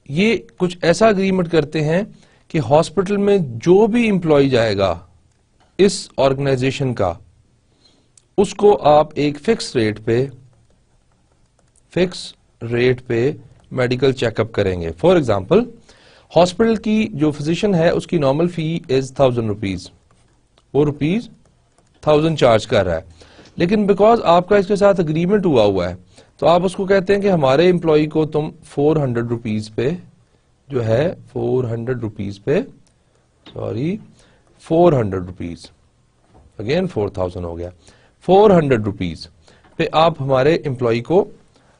یہ کچھ ایسا اگریمنٹ کرتے ہیں کہ ہاسپٹل میں جو بھی امپلائی جائے گا اس آرگنائزیشن کا، اس کو آپ ایک فکس ریٹ پہ فکس ریٹ پہ میڈیکل چیک اپ کریں گے. فار ایگزامپل ہاسپٹل کی جو فزیشین ہے اس کی نارمل فی از 1000 روپیز, وہ روپیز 1000 چارج کر رہا ہے, لیکن بیکاز آپ کا اس کے ساتھ اگریمنٹ ہوا ہے تو آپ اس کو کہتے ہیں کہ ہمارے امپلائی کو تم 400 روپیز پہ جو ہے 400 روپیز پہ 400 روپیز اگین 4000 ہو گیا, 400 روپیز پہ آپ ہمارے امپلائی کو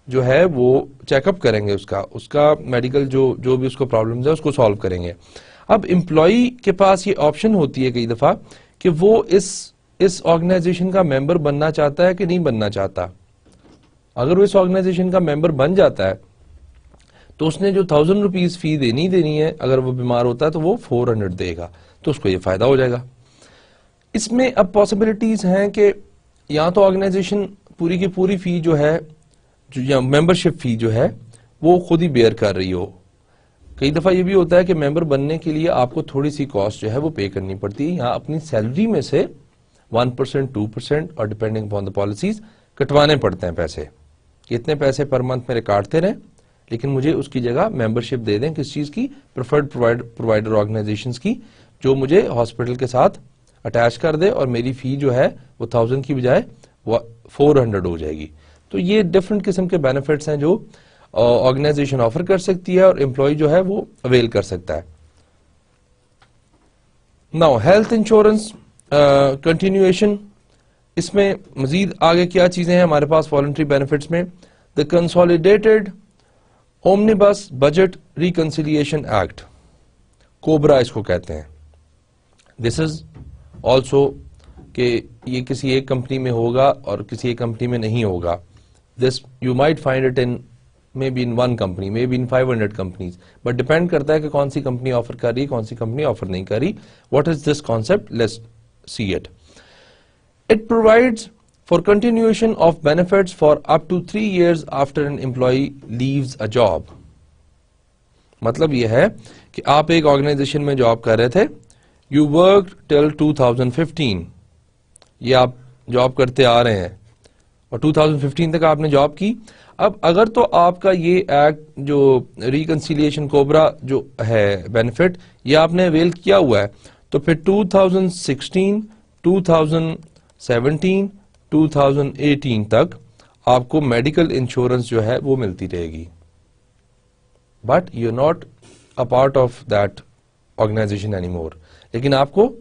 جو ہے وہ چیک اپ کریں گے, اس کا میڈیکل جو بھی اس کو پرابلمز ہے اس کو سالو کریں گے. اب امپلائی کے پاس یہ آپشن ہوتی ہے کئی دفعہ کہ وہ اس آرگنائزیشن کا ممبر بننا چاہتا ہے کہ نہیں بننا چاہتا. اگر وہ اس آرگنائزیشن کا ممبر بن جاتا ہے تو اس نے جو 1000 روپیز فی دینی ہے, اگر وہ بیمار ہوتا ہے تو وہ 400 دے گا, تو اس کو یہ فائدہ ہو جائے گا. اس میں اب پاسبلٹیز ہیں کہ یا تو آرگنائزیشن پوری کی پوری فی جو ہے یا ممبرشپ فی جو ہے وہ خود ہی بیئر کر رہی ہو. کئی دفعہ یہ بھی ہوتا ہے کہ ممبر بننے کے لیے آپ کو تھوڑی سی کاسٹ جو ہے وہ پے کرنی پڑتی ہے, یہاں اپنی سیلری میں سے 1%, 2% اور ڈیپینڈنگ اپون دا پالیسیز کٹوانے پڑتے ہیں پیسے, کہ اتنے پیسے پر منتھ میرے کاٹتے رہیں لیکن مجھے اس کی جگہ ممبرشپ دے دیں, کس چیز کی, پریفرڈ پرووائڈر آرگنائزیشنز کی, جو مجھے ہاسپٹل کے ساتھ اٹیچ کر دے اور میری فی جو ہے وہ 1000 کی بجائے وہ 400 ہو جائے گی. تو یہ ڈفرنٹ قسم کے بینیفٹس ہیں جو آرگنائزیشن آفر کر سکتی ہے اور امپلائی جو ہے وہ اویل کر سکتا ہے. ناؤ ہیلتھ انشورنس کنٹینیویشن, اس میں مزید آگے کیا چیزیں ہیں ہمارے پاس والنٹری بینیفٹس میں. The consolidated omnibus budget reconciliation act, COBRA اس کو کہتے ہیں. دس از آلسو کہ یہ کسی ایک کمپنی میں ہوگا اور کسی ایک کمپنی میں نہیں ہوگا. This you might find it in maybe in one company, maybe in 500 companies, but depend کرتا ہے کہ کون سی کمپنی آفر کر رہی, کون سی کمپنی آفر نہیں کر رہی. What is this concept? Let's see it. It provides for continuation of benefits for up to 3 years after an employee leaves a job. مطلب یہ ہے کہ آپ ایک آرگنائزیشن میں جاب کر رہے تھے, you worked till 2015, یہ آپ جاب کرتے آ رہے ہیں اور 2015 تک آپ نے جاب کی. اب اگر تو آپ کا یہ ایکٹ جو ریکنسیلیشن کوبرا جو ہے بینیفٹ یہ آپ نے اویل کیا ہوا ہے, تو پھر 2016, 2017, 2018 تک آپ کو میڈیکل انشورنس جو ہے وہ ملتی رہے گی. But you not a part of that organization any more. لیکن آپ کو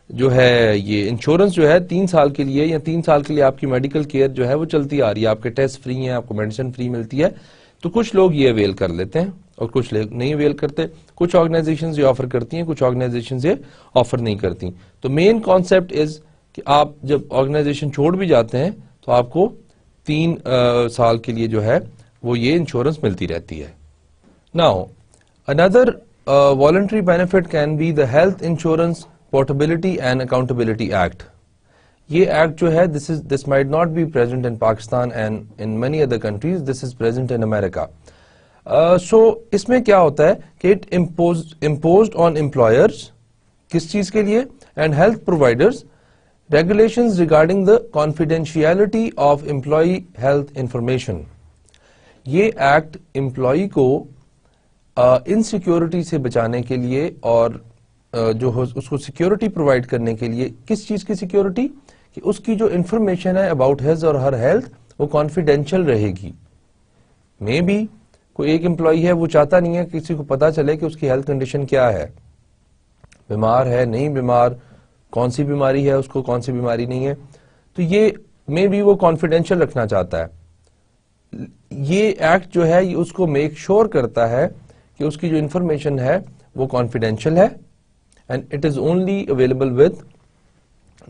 جو ہے یہ انشورنس جو ہے 3 سال کے لیے یا 3 سال کے لیے آپ کی میڈیکل کیئر جو ہے وہ چلتی آ رہی ہے, آپ کے ٹیسٹ فری ہیں, آپ کو میڈیسن فری ملتی ہے. تو کچھ لوگ یہ اویل کر لیتے ہیں اور کچھ لوگ نہیں اویل کرتے. کچھ آرگنائزیشنز یہ آفر کرتی ہیں, کچھ آرگنائزیشنز یہ آفر نہیں کرتی. تو مین کانسیپٹ از کہ آپ جب آرگنائزیشن چھوڑ بھی جاتے ہیں تو آپ کو 3 سال کے لیے جو ہے وہ یہ انشورنس ملتی رہتی ہے. Now another voluntary benefit can be the health insurance portability and accountability act. یہ ایکٹ جو ہے this might not be present in Pakistan and in many other countries, this is present in America. So اس میں کیا ہوتا ہے کہ it imposed on employers کس چیز کے لیے and health providers regulations regarding the confidentiality of employee health information. یہ ایکٹ امپلائی کو انسیکیورٹی سے بچانے کے لیے اور جو اس کو سیکیورٹی پرووائڈ کرنے کے لیے, کس چیز کی سیکیورٹی, کہ اس کی جو انفارمیشن ہے about his or Hare health وہ کانفیڈینشیل رہے گی. مے بی کوئی ایک امپلائی ہے وہ چاہتا نہیں ہے کسی کو پتا چلے کہ اس کی ہیلتھ کنڈیشن کیا ہے, بیمار ہے نہیں بیمار, کون سی بیماری ہے اس کو, کون سی بیماری نہیں ہے. تو یہ مے بی وہ کانفیڈینشیل رکھنا چاہتا ہے. یہ ایکٹ جو ہے یہ اس کو میک شور کرتا ہے کہ اس کی جو انفارمیشن ہے وہ کانفیڈینشیل ہے and it is only available with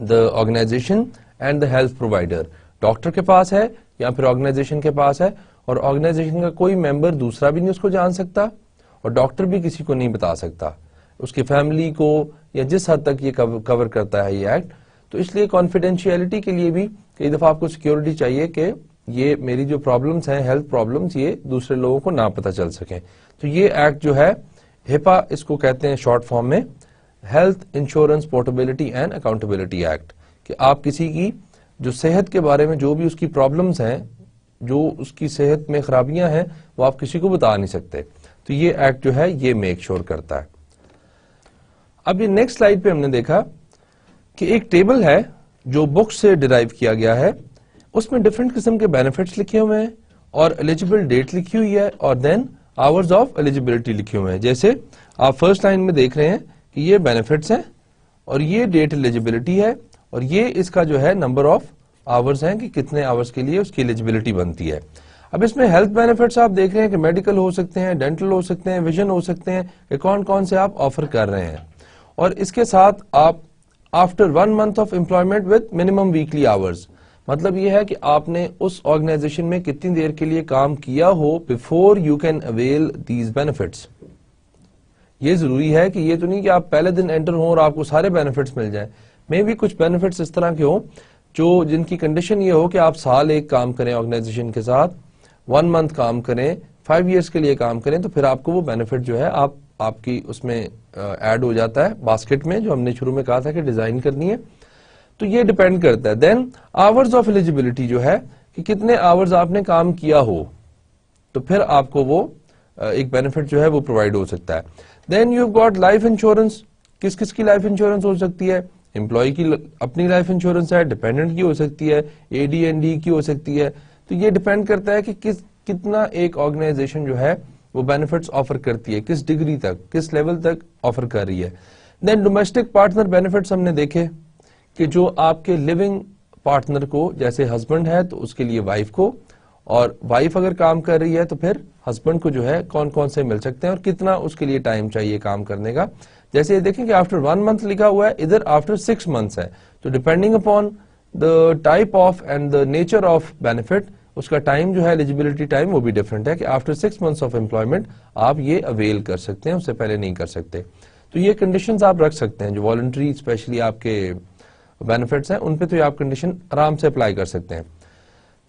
the organization and the health provider. Doctor کے پاس ہے یا پھر آرگنائزیشن کے پاس ہے, اور آرگنائزیشن کا کوئی ممبر دوسرا بھی نہیں اس کو جان سکتا اور ڈاکٹر بھی کسی کو نہیں بتا سکتا, اس کی فیملی کو, یا جس حد تک یہ کور کرتا ہے یہ ایکٹ. تو اس لیے کانفیڈینشیلٹی کے لیے بھی کئی دفعہ آپ کو سیکیورٹی چاہیے کہ یہ میری جو پرابلمس ہیں ہیلتھ پرابلمس یہ دوسرے لوگوں کو نہ پتہ چل سکیں. تو یہ ایکٹ جو ہے ہیپا اس کو کہتے ہیں شارٹ فارم میں, health insurance portability and accountability act, کہ آپ کسی کی جو صحت کے بارے میں جو بھی اس کی پرابلمس ہیں جو اس کی صحت میں خرابیاں ہیں وہ آپ کسی کو بتا نہیں سکتے. تو یہ ایکٹ جو ہے یہ میک شور کرتا ہے. اب یہ نیکسٹ سلائیڈ پہ ہم نے دیکھا کہ ایک ٹیبل ہے جو بک سے ڈرائیو کیا گیا ہے, اس میں ڈفرنٹ قسم کے بینیفٹس لکھے ہوئے ہیں اور ایلیجیبل ڈیٹ لکھی ہوئی ہے اور دین آورز آف ایلیجیبلٹی لکھے ہوئے ہیں. جیسے آپ فرسٹ لائن میں دیکھ رہے ہیں کہ یہ بینیفٹس ہیں اور یہ ڈیٹ ایلیجیبلٹی ہے اور یہ اس کا جو ہے نمبر آف آورز ہیں کہ کتنے آورز کے لیے اس کی ایلیجیبلٹی بنتی ہے. اب اس میں ہیلتھ بینیفٹس آپ دیکھ رہے ہیں کہ میڈیکل ہو سکتے ہیں, ڈینٹل ہو سکتے ہیں, ویژن ہو سکتے ہیں, کہ کون کون سے آپ آفر کر رہے ہیں. اور اس کے ساتھ آپ after 1 month of employment with minimum weekly hours, مطلب یہ ہے کہ آپ نے اس آرگنائزیشن میں کتنی دیر کے لیے کام کیا ہو before you can avail these benefits. یہ ضروری ہے کہ یہ تو نہیں کہ آپ پہلے دن انٹر ہوں اور آپ کو سارے بینیفٹس مل جائیں. میں بھی کچھ بینیفٹس اس طرح کے ہوں جو جن کی کنڈیشن یہ ہو کہ آپ سال ایک کام کریں آرگنائزیشن کے ساتھ, 1 month کام کریں, 5 years کے لیے کام کریں, تو پھر آپ کو وہ بینیفٹ جو ہے آپ کی اس میں ایڈ ہو جاتا ہے باسکٹ میں, جو ہم نے شروع میں کہا تھا کہ ڈیزائن کرنی ہے. تو یہ ڈیپینڈ کرتا ہے. دین آورز آف ایلیجیبلٹی جو ہے کہ کتنے آورز آپ نے کام کیا ہو, تو پھر آپ کو وہ ایک بینیفٹ جو ہے وہ پرووائڈ ہو سکتا ہے. Then you got life insurance. کس کس کی لائف انشورنس ہو سکتی ہے؟ امپلائی کی اپنی لائف انشورنس ہے, ڈیپینڈنٹ کی ہو سکتی ہے, AD&D کی ہو سکتی ہے. تو یہ ڈیپینڈ کرتا ہے کہ کتنا ایک آرگنائزیشن جو ہے وہ بینیفٹس آفر کرتی ہے, کس ڈگری تک, کس لیول تک آفر کر رہی ہے. دین ڈومیسٹک پارٹنر بینیفٹس ہم نے دیکھے کہ جو آپ کے لیونگ پارٹنر کو, جیسے ہسبینڈ ہے تو اس کے لیے وائف کو, اور وائف اگر کام کر رہی ہے تو پھر ہسبینڈ کو جو ہے کون کون سے مل سکتے ہیں اور کتنا اس کے لیے ٹائم چاہیے کام کرنے کا. جیسے یہ دیکھیں کہ آفٹر 1 month لکھا ہوا ہے, ادھر آفٹر 6 months ہے. تو depending upon the type of and the nature of benefit, اس کا ٹائم جو ہے ایلیجیبلٹی ٹائم وہ بھی ڈفرنٹ ہے کہ آفٹر 6 months آف امپلائمنٹ آپ یہ اویل کر سکتے ہیں, اس سے پہلے نہیں کر سکتے. تو یہ کنڈیشنز آپ رکھ سکتے ہیں جو والنٹری اسپیشلی آپ کے بینیفٹس ہیں, ان پہ تو یہ آپ کنڈیشن آرام سے اپلائی کر سکتے ہیں.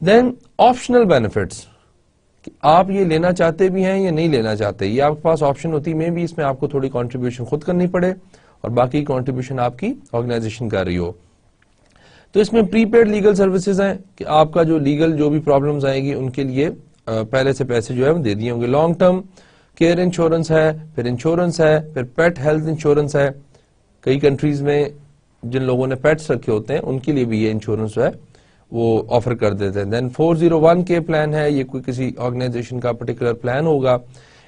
دین آپشنل بینیفٹس, آپ یہ لینا چاہتے بھی ہیں یا نہیں لینا چاہتے, یہ آپ کے پاس آپشن ہوتی ہے. بھی اس میں آپ کو تھوڑی کنٹریبیوشن خود کرنی پڑے اور باقی کنٹریبیوشن آپ کی آرگنائزیشن کر رہی ہو. تو اس میں پری پیڈ لیگل سروسز ہیں کہ آپ کا جو لیگل جو بھی پرابلمز آئیں گی ان کے لیے پہلے سے پیسے جو ہے وہ دے دیے ہوں گے. لانگ ٹرم کیئر انشورنس ہے, پھر انشورنس ہے, پھر پیٹ ہیلتھ انشورنس ہے. کئی کنٹریز میں جن لوگوں نے پیٹس رکھے ہوتے ہیں ان کے لیے بھی یہ انشورنس جو ہے وہ آفر کر دیتے ہیں. دین 401 کے پلان ہے, یہ کوئی کسی آرگنائزیشن کا پرٹیکولر پلان ہوگا.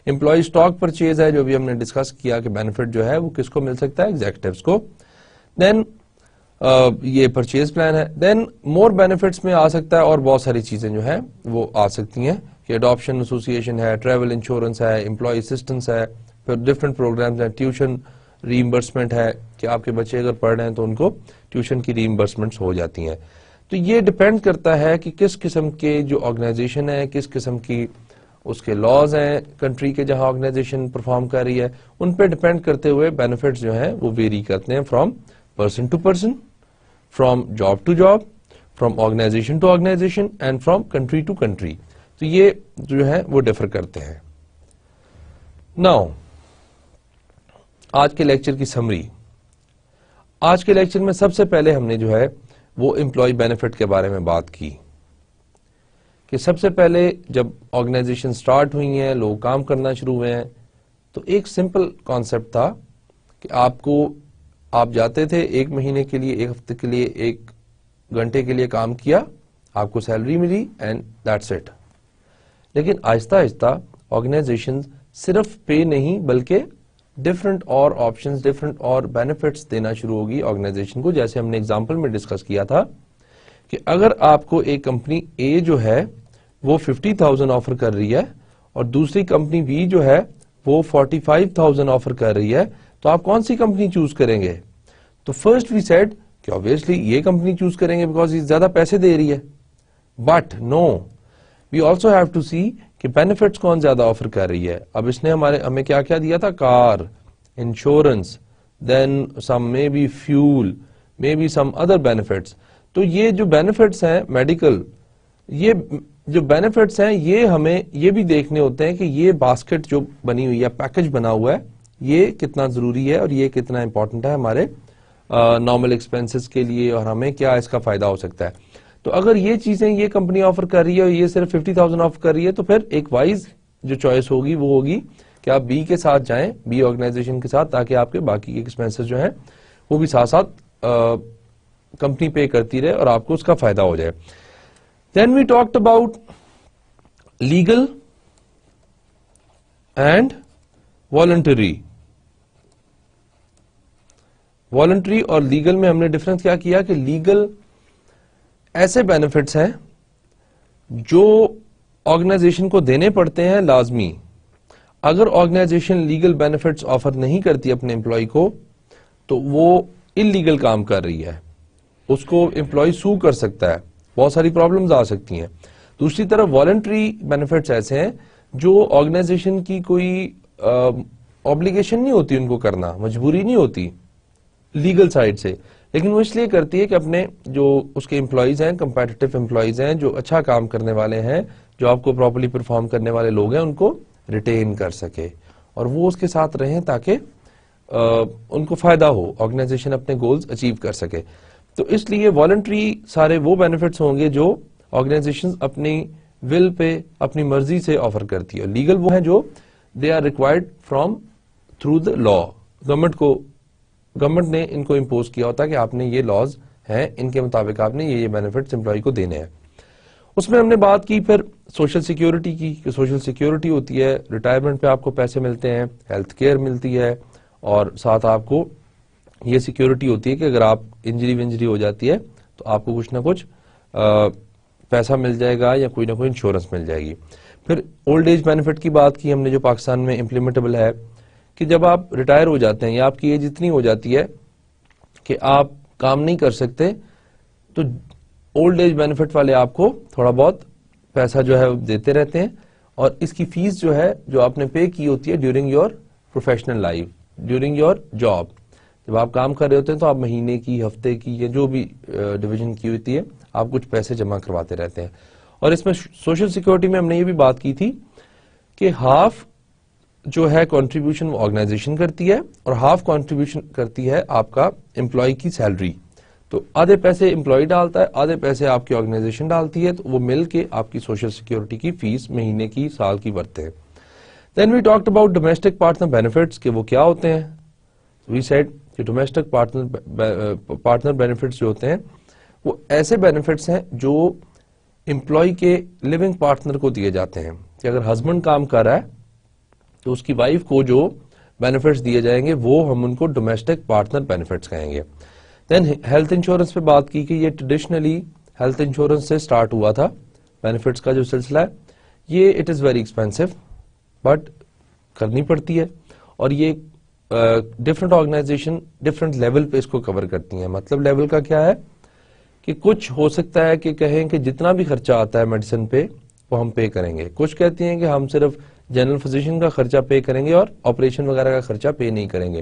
امپلائی اسٹاک پرچیز ہے جو بھی ہم نے ڈسکس کیا کہ بینیفٹ جو ہے وہ کس کو مل سکتا ہے, ایگزیکٹوز کو. دین یہ پرچیز پلان ہے. دین مور بینیفٹس میں آ سکتا ہے اور بہت ساری چیزیں جو ہیں وہ آ سکتی ہیں کہ اڈاپشن ایسوسیشن ہے, ٹریول انشورنس ہے, امپلائی اسسٹنس ہے, پھر ڈفرنٹ پروگرامز ہیں, ٹیوشن ریمبرسمنٹ ہے کہ آپ کے بچے اگر پڑھ رہے ہیں تو ان کو ٹیوشن کی ریمبرسمنٹس ہو جاتی ہیں. تو یہ ڈیپینڈ کرتا ہے کہ کس قسم کے جو آرگنائزیشن ہے, کس قسم کی اس کے لاز ہیں کنٹری کے جہاں آرگنائزیشن پرفارم کر رہی ہے, ان پہ ڈیپینڈ کرتے ہوئے بینیفٹس جو ہیں وہ ویری کرتے ہیں from person to person, from job to job, from organization to organization and from country to country. تو یہ جو ہے وہ ڈیفر کرتے ہیں. ناؤ آج کے لیکچر کی سمری. آج کے لیکچر میں سب سے پہلے ہم نے جو ہے وہ امپلائی بینیفٹ کے بارے میں بات کی کہ سب سے پہلے جب آرگنائزیشن سٹارٹ ہوئی ہیں, لوگ کام کرنا شروع ہوئے ہیں, تو ایک سمپل کانسیپٹ تھا کہ آپ جاتے تھے 1 مہینے کے لیے, 1 ہفتے کے لیے, 1 گھنٹے کے لیے کام کیا, آپ کو سیلری ملی اینڈ دیٹس اٹ. لیکن آہستہ آہستہ آرگنائزیشن صرف پے نہیں بلکہ ڈفرنٹ اور آپشنز, ڈفرنٹ اور بینیفٹس دینا شروع ہوگی آرگنائزیشن کو. جیسے ہم نے ایگزامپل میں ڈسکس کیا تھا کہ اگر آپ کو ایک کمپنی اے جو ہے وہ 50,000 آفر کر رہی ہے اور دوسری کمپنی بی جو ہے وہ 45,000 آفر کر رہی ہے, تو آپ کون سی کمپنی چوز کریں گے؟ تو فرسٹ وی سیڈ کہ obviously یہ کمپنی چوز کریں گے بیکاز یہ زیادہ پیسے دے رہی ہے. But no, we also have to see کہ بینیفٹس کون زیادہ آفر کر رہی ہے. اب اس نے ہمیں کیا کیا دیا تھا؟ Car, insurance, then some may be fuel, may be some other benefits. تو یہ جو بینیفٹس ہیں میڈیکل, یہ جو بینیفٹس ہیں یہ ہمیں یہ بھی دیکھنے ہوتے ہیں کہ یہ باسکٹ جو بنی ہوئی ہے, پیکج بنا ہوا ہے, یہ کتنا ضروری ہے اور یہ کتنا امپورٹنٹ ہے ہمارے نارمل ایکسپینسز کے لیے اور ہمیں کیا اس کا فائدہ ہو سکتا ہے. تو اگر یہ چیزیں یہ کمپنی آفر کر رہی ہے اور یہ صرف 50,000 آفر کر رہی ہے تو پھر ایک وائز جو چوائس ہوگی وہ ہوگی کہ آپ بی کے ساتھ جائیں, بی آرگنائزیشن کے ساتھ, تاکہ آپ کے باقی کے ایکسپینسز جو ہیں وہ بھی ساتھ ساتھ کمپنی پے کرتی رہے اور آپ کو اس کا فائدہ ہو جائے. Then we talked about legal and voluntary. Voluntary اور لیگل میں ہم نے ڈفرنس کیا کیا کہ لیگل ایسے بینیفٹس ہیں جو آرگنائزیشن کو دینے پڑتے ہیں لازمی. اگر آرگنائزیشن لیگل بینیفٹس آفر نہیں کرتی اپنے امپلائی کو تو وہ انلیگل کام کر رہی ہے, اس کو امپلائی سو کر سکتا ہے, بہت ساری پرابلمز آ سکتی ہیں. دوسری طرف والنٹری بینیفٹس ایسے ہیں جو آرگنائزیشن کی کوئی آبلیگیشن نہیں ہوتی ان کو کرنا, مجبوری نہیں ہوتی لیگل سائڈ سے, لیکن وہ اس لیے کرتی ہے کہ اپنے جو اس کے امپلائیز ہیں, کمپیٹیٹو امپلائیز ہیں, جو اچھا کام کرنے والے ہیں, جو آپ کو پراپرلی پرفارم کرنے والے لوگ ہیں, ان کو ریٹین کر سکے اور وہ اس کے ساتھ رہیں تاکہ ان کو فائدہ ہو, آرگنائزیشن اپنے گولز اچیو کر سکے. تو اس لیے والنٹری سارے وہ بینیفٹس ہوں گے جو آرگنائزیشن اپنی ول پہ اپنی مرضی سے آفر کرتی ہے. لیگل وہ ہیں جو they are required from through the law, government نے ان کو امپوز کیا ہوتا ہے کہ آپ نے یہ لاز ہیں, ان کے مطابق آپ نے یہ بینیفٹس امپلائی کو دینے ہیں. اس میں ہم نے بات کی پھر سوشل سیکیورٹی کی کہ سوشل سیکیورٹی ہوتی ہے, ریٹائرمنٹ پہ آپ کو پیسے ملتے ہیں, ہیلتھ کیئر ملتی ہے, اور ساتھ آپ کو یہ سیکیورٹی ہوتی ہے کہ اگر آپ انجری ہو جاتی ہے تو آپ کو کچھ نہ کچھ پیسہ مل جائے گا یا کوئی نہ کوئی انشورنس مل جائے گی. پھر اولڈ ایج بینیفٹ کی بات کی ہم نے جو پاکستان میں امپلیمنٹیبل ہے کہ جب آپ ریٹائر ہو جاتے ہیں یا آپ کی ایج اتنی ہو جاتی ہے کہ آپ کام نہیں کر سکتے تو اولڈ ایج بینیفٹ والے آپ کو تھوڑا بہت پیسہ جو ہے دیتے رہتے ہیں, اور اس کی فیس جو ہے جو آپ نے پے کی ہوتی ہے during your professional life, during your job. جب آپ کام کر رہے ہوتے ہیں تو آپ مہینے کی, ہفتے کی, یا جو بھی ڈویژن کی ہوتی ہے آپ کچھ پیسے جمع کرواتے رہتے ہیں. اور اس میں سوشل سیکورٹی میں ہم نے یہ بھی بات کی تھی کہ ہاف جو ہے کنٹریبیوشن وہ آرگنائزیشن کرتی ہے اور ہاف کنٹریبیوشن کرتی ہے آپ کا امپلائی کی سیلری. تو آدھے پیسے امپلائی ڈالتا ہے, آدھے پیسے آپ کی آرگنائزیشن ڈالتی ہے, تو وہ مل کے آپ کی سوشل سیکورٹی کی فیس مہینے کی, سال کی بھرتے ہیں. Then we talked about domestic partner benefits کہ وہ کیا ہوتے ہیں. وی سیڈ کہ ڈومیسٹک پارٹنر بینیفٹس جو ہوتے ہیں وہ ایسے بینیفٹس ہیں جو امپلائی کے لیونگ پارٹنر کو دیے جاتے ہیں کہ اگر ہسبینڈ کام کر رہا ہے تو اس کی وائف کو جو بینیفٹس دیے جائیں گے وہ ہم ان کو ڈومیسٹک پارٹنر بینیفٹس کہیں گے. دین ہیلتھ انشورنس پہ بات کی کہ یہ ٹریڈیشنلی ہیلتھ انشورنس سے سٹارٹ ہوا تھا بینیفٹس کا جو سلسلہ ہے. یہ it is very expensive but کرنی پڑتی ہے, اور یہ ڈفرنٹ آرگنائزیشن ڈفرنٹ لیول پہ اس کو کور کرتی ہیں. مطلب لیول کا کیا ہے کہ کچھ ہو سکتا ہے کہ کہیں کہ جتنا بھی خرچہ آتا ہے میڈیسن پہ وہ ہم پے کریں گے, کچھ کہتی ہیں کہ ہم صرف جنرل فزیشین کا خرچہ پے کریں گے اور آپریشن وغیرہ کا خرچہ پے نہیں کریں گے,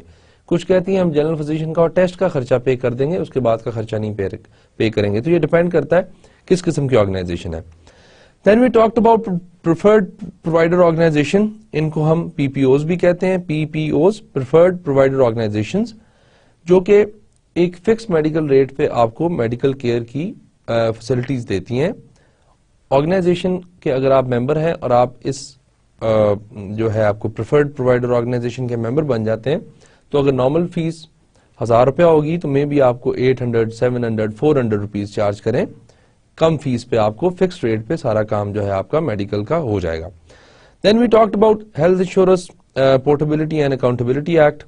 کچھ کہتی ہیں ہم جنرل فزیشین کا اور ٹیسٹ کا خرچہ پے کر دیں گے, اس کے بعد کا خرچہ نہیں پے کریں گے. تو یہ ڈیپینڈ کرتا ہے کس قسم کی آرگنائزیشن ہے. Then we talked about preferred provider organisation, ان کو ہم پی پی اوز بھی کہتے ہیں, P P Os preferred provider organisations, جو کہ ایک فکس میڈیکل ریٹ پہ آپ کو میڈیکل کیئر کی فیسلٹیز دیتی ہیں. آرگنائزیشن کے اگر آپ ممبر ہیں اور آپ اس جو ہے آپ کو پریفرڈ پرووائڈر آرگنائزیشن کے ممبر بن جاتے ہیں تو اگر نارمل فیس 1000 روپیہ ہوگی تو میں بھی آپ کو 800, 700, 400 روپیز چارج کریں, کم فیس پہ آپ کو فکس ریٹ پہ سارا کام جو ہے آپ کا میڈیکل کا ہو جائے گا. Then we talked about health insurance portability and accountability act.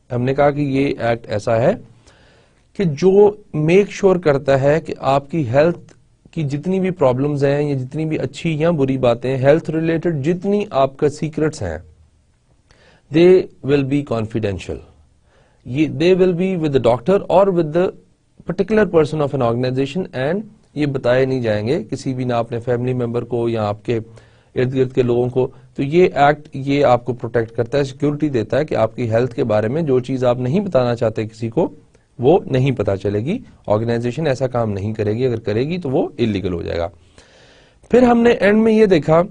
ہم نے کہا کہ یہ ایکٹ ایسا ہے کہ جو میک شور کرتا ہے کہ آپ کی ہیلتھ کی جتنی بھی پرابلمز ہیں یا جتنی بھی اچھی یا بری باتیں ہیلتھ ریلیٹڈ جتنی آپ کا سیکرٹس ہیں they will be confidential, they will be with the doctor اور with the particular person of an organisation, and یہ بتائے نہیں جائیں گے کسی بھی, نہ اپنے فیملی ممبر کو یا آپ کے ارد گرد کے لوگوں کو. تو یہ ایکٹ یہ آپ کو پروٹیکٹ کرتا ہے, سیکورٹی دیتا ہے کہ آپ کی ہیلتھ کے بارے میں جو چیز آپ نہیں بتانا چاہتے کسی کو وہ نہیں پتا چلے گی. آرگنائزیشن ایسا کام نہیں کرے گی, اگر کرے گی تو وہ انلیگل ہو جائے گا. پھر ہم نے اینڈ میں یہ دیکھا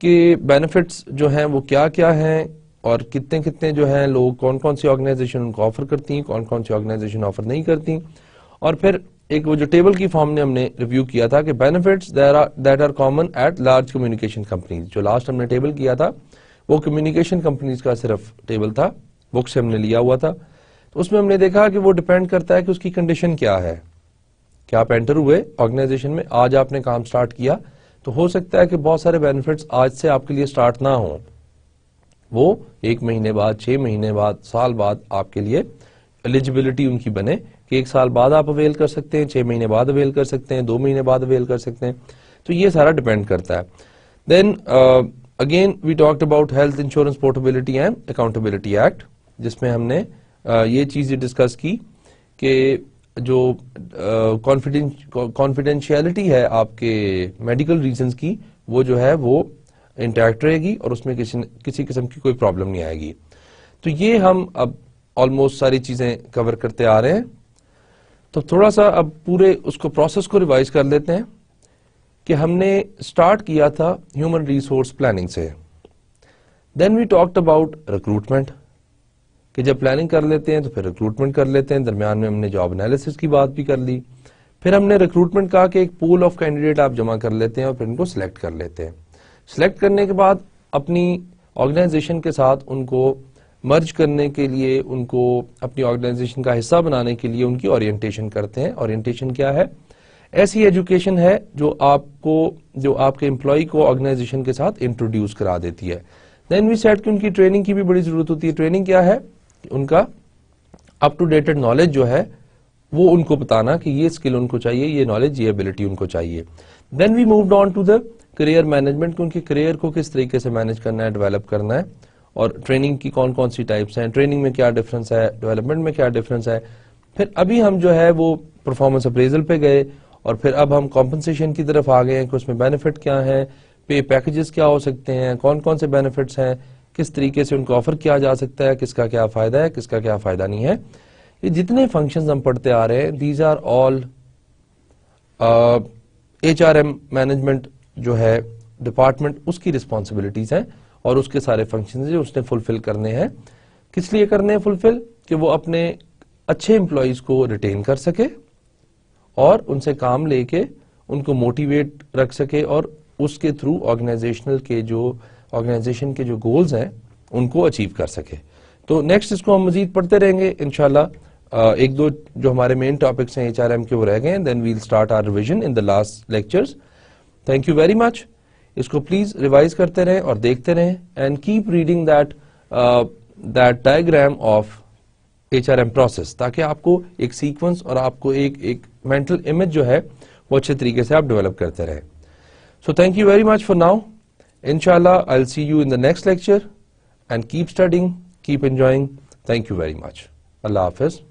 کہ بینیفٹس جو ہیں وہ کیا کیا ہیں اور کتنے کتنے جو ہیں لوگ, کون کون سی آرگنائزیشن ان کو آفر کرتی ہیں, کون کون سی آرگنائزیشن آفر نہیں کرتی, اور پھر ایک وہ جو ٹیبل کی فارم نے ہم نے ریویو کیا تھا کہ benefits that are common at large communication companies. جو لاسٹ ہم نے ٹیبل کیا تھا وہ کمیونیکیشن کمپنیز کا صرف ٹیبل تھا, بک سے ہم نے لیا ہوا تھا. تو اس میں ہم نے دیکھا کہ وہ ڈیپینڈ کرتا ہے کہ اس کی کنڈیشن کیا ہے. کہ آپ انٹر ہوئے آرگنائزیشن میں, آج آپ نے کام سٹارٹ کیا, تو ہو سکتا ہے کہ بہت سارے بینیفٹس آج سے آپ کے لیے سٹارٹ نہ ہوں, وہ 1 مہینے بعد, 6 مہینے بعد, سال بعد آپ کے لیے ایلیجیبلٹی ان کی بنے کہ 1 سال بعد آپ اویل کر سکتے ہیں, 6 مہینے بعد اویل کر سکتے ہیں, 2 مہینے بعد اویل کر سکتے ہیں. تو یہ سارا ڈیپینڈ کرتا ہے. Then again we talked about health insurance portability and accountability act, جس میں ہم نے یہ چیز ڈسکس کی کہ جو کانفیڈینشیلٹی ہے آپ کے میڈیکل ریزنز کی, وہ جو ہے وہ انٹیکٹ رہے گی اور اس میں کسی قسم کی کوئی پرابلم نہیں آئے گی. تو یہ ہم اب آلموسٹ ساری چیزیں کور کرتے آ رہے ہیں. تو تھوڑا سا اب پورے اس کو پروسیس کو ریوائز کر لیتے ہیں کہ ہم نے سٹارٹ کیا تھا ہیومن ریسورس پلاننگ سے. دین وی ٹاکڈ اباؤٹ ریکروٹمنٹ, کہ جب پلاننگ کر لیتے ہیں تو پھر ریکروٹمنٹ کر لیتے ہیں. درمیان میں ہم نے جاب انالیسس کی بات بھی کر لی. پھر ہم نے ریکروٹمنٹ کہا کہ ایک پول آف کینڈیڈیٹ آپ جمع کر لیتے ہیں اور پھر ان کو سلیکٹ کر لیتے ہیں. سلیکٹ کرنے کے بعد اپنی آرگنائزیشن کے ساتھ ان کو مرج کرنے کے لیے, ان کو اپنی آرگنائزیشن کا حصہ بنانے کے لیے ان کی اورینٹیشن کرتے ہیں. اورینٹیشن کیا ہے؟ ایسی ایجوکیشن ہے جو آپ کے امپلائی کو آرگنائزیشن کے ساتھ انٹروڈیوس کرا دیتی ہے. دین وی سیڈ کہ ان کی ٹریننگ کی بھی بڑی ضرورت ہوتی ہے. ٹریننگ کیا ہے؟ ان کا اپ ٹو ڈیٹڈ نالج جو ہے وہ ان کو بتانا کہ یہ اسکل ان کو چاہیے, یہ نالج, یہ ایبلٹی ان کو چاہیے. Then we moved on to the career management, کہ ان کی کریئر کو کس طریقے سے مینج کرنا ہے, ڈیولپ کرنا ہے, اور ٹریننگ کی کون کون سی ٹائپس ہیں, ٹریننگ میں کیا ڈفرنس ہے, ڈیولپمنٹ میں کیا ڈفرنس ہے. پھر ابھی ہم جو ہے وہ پرفارمنس اپریزل پہ گئے, اور پھر اب ہم کمپنسیشن کی طرف آ گئے ہیں کہ اس میں بینیفٹ کیا ہیں, پے پیکجز کیا ہو سکتے ہیں, کون کون سے بینیفٹس ہیں, کس طریقے سے ان کو آفر کیا جا سکتا ہے, کس کا کیا فائدہ ہے, کس کا کیا فائدہ نہیں ہے. یہ جتنے فنکشنز ہم پڑھتے آ رہے ہیں, these are all HRM management جو ہے ڈپارٹمنٹ, اس کی رسپانسبلٹیز ہیں اور اس کے سارے فنکشنز اس نے فلفل کرنے ہیں. کس لیے کرنے ہیں فلفل؟ کہ وہ اپنے اچھے امپلائیز کو ریٹین کر سکے اور ان سے کام لے کے ان کو موٹیویٹ رکھ سکے, اور اس کے تھرو آرگنائزیشن کے جو گولز ہیں ان کو اچیو کر سکے. تو نیکسٹ اس کو ہم مزید پڑھتے رہیں گے انشاءاللہ. 1-2 جو ہمارے مین ٹاپکس ہیں HRM کے وہ رہ گئے ہیں. Then we'll start our revision in the last lectures. Thank you very much. اس کو پلیز ریوائز کرتے رہیں اور دیکھتے رہیں, and keep reading that diagram of HRM process, تاکہ آپ کو ایک سیکوینس اور آپ کو ایک مینٹل امیج جو ہے وہ اچھے طریقے سے آپ ڈیولپ کرتے رہیں. So thank you very much for now. انشاءاللہ I'll see you in the next lecture, and keep studying, keep enjoying. Thank you very much. Allah Hafiz.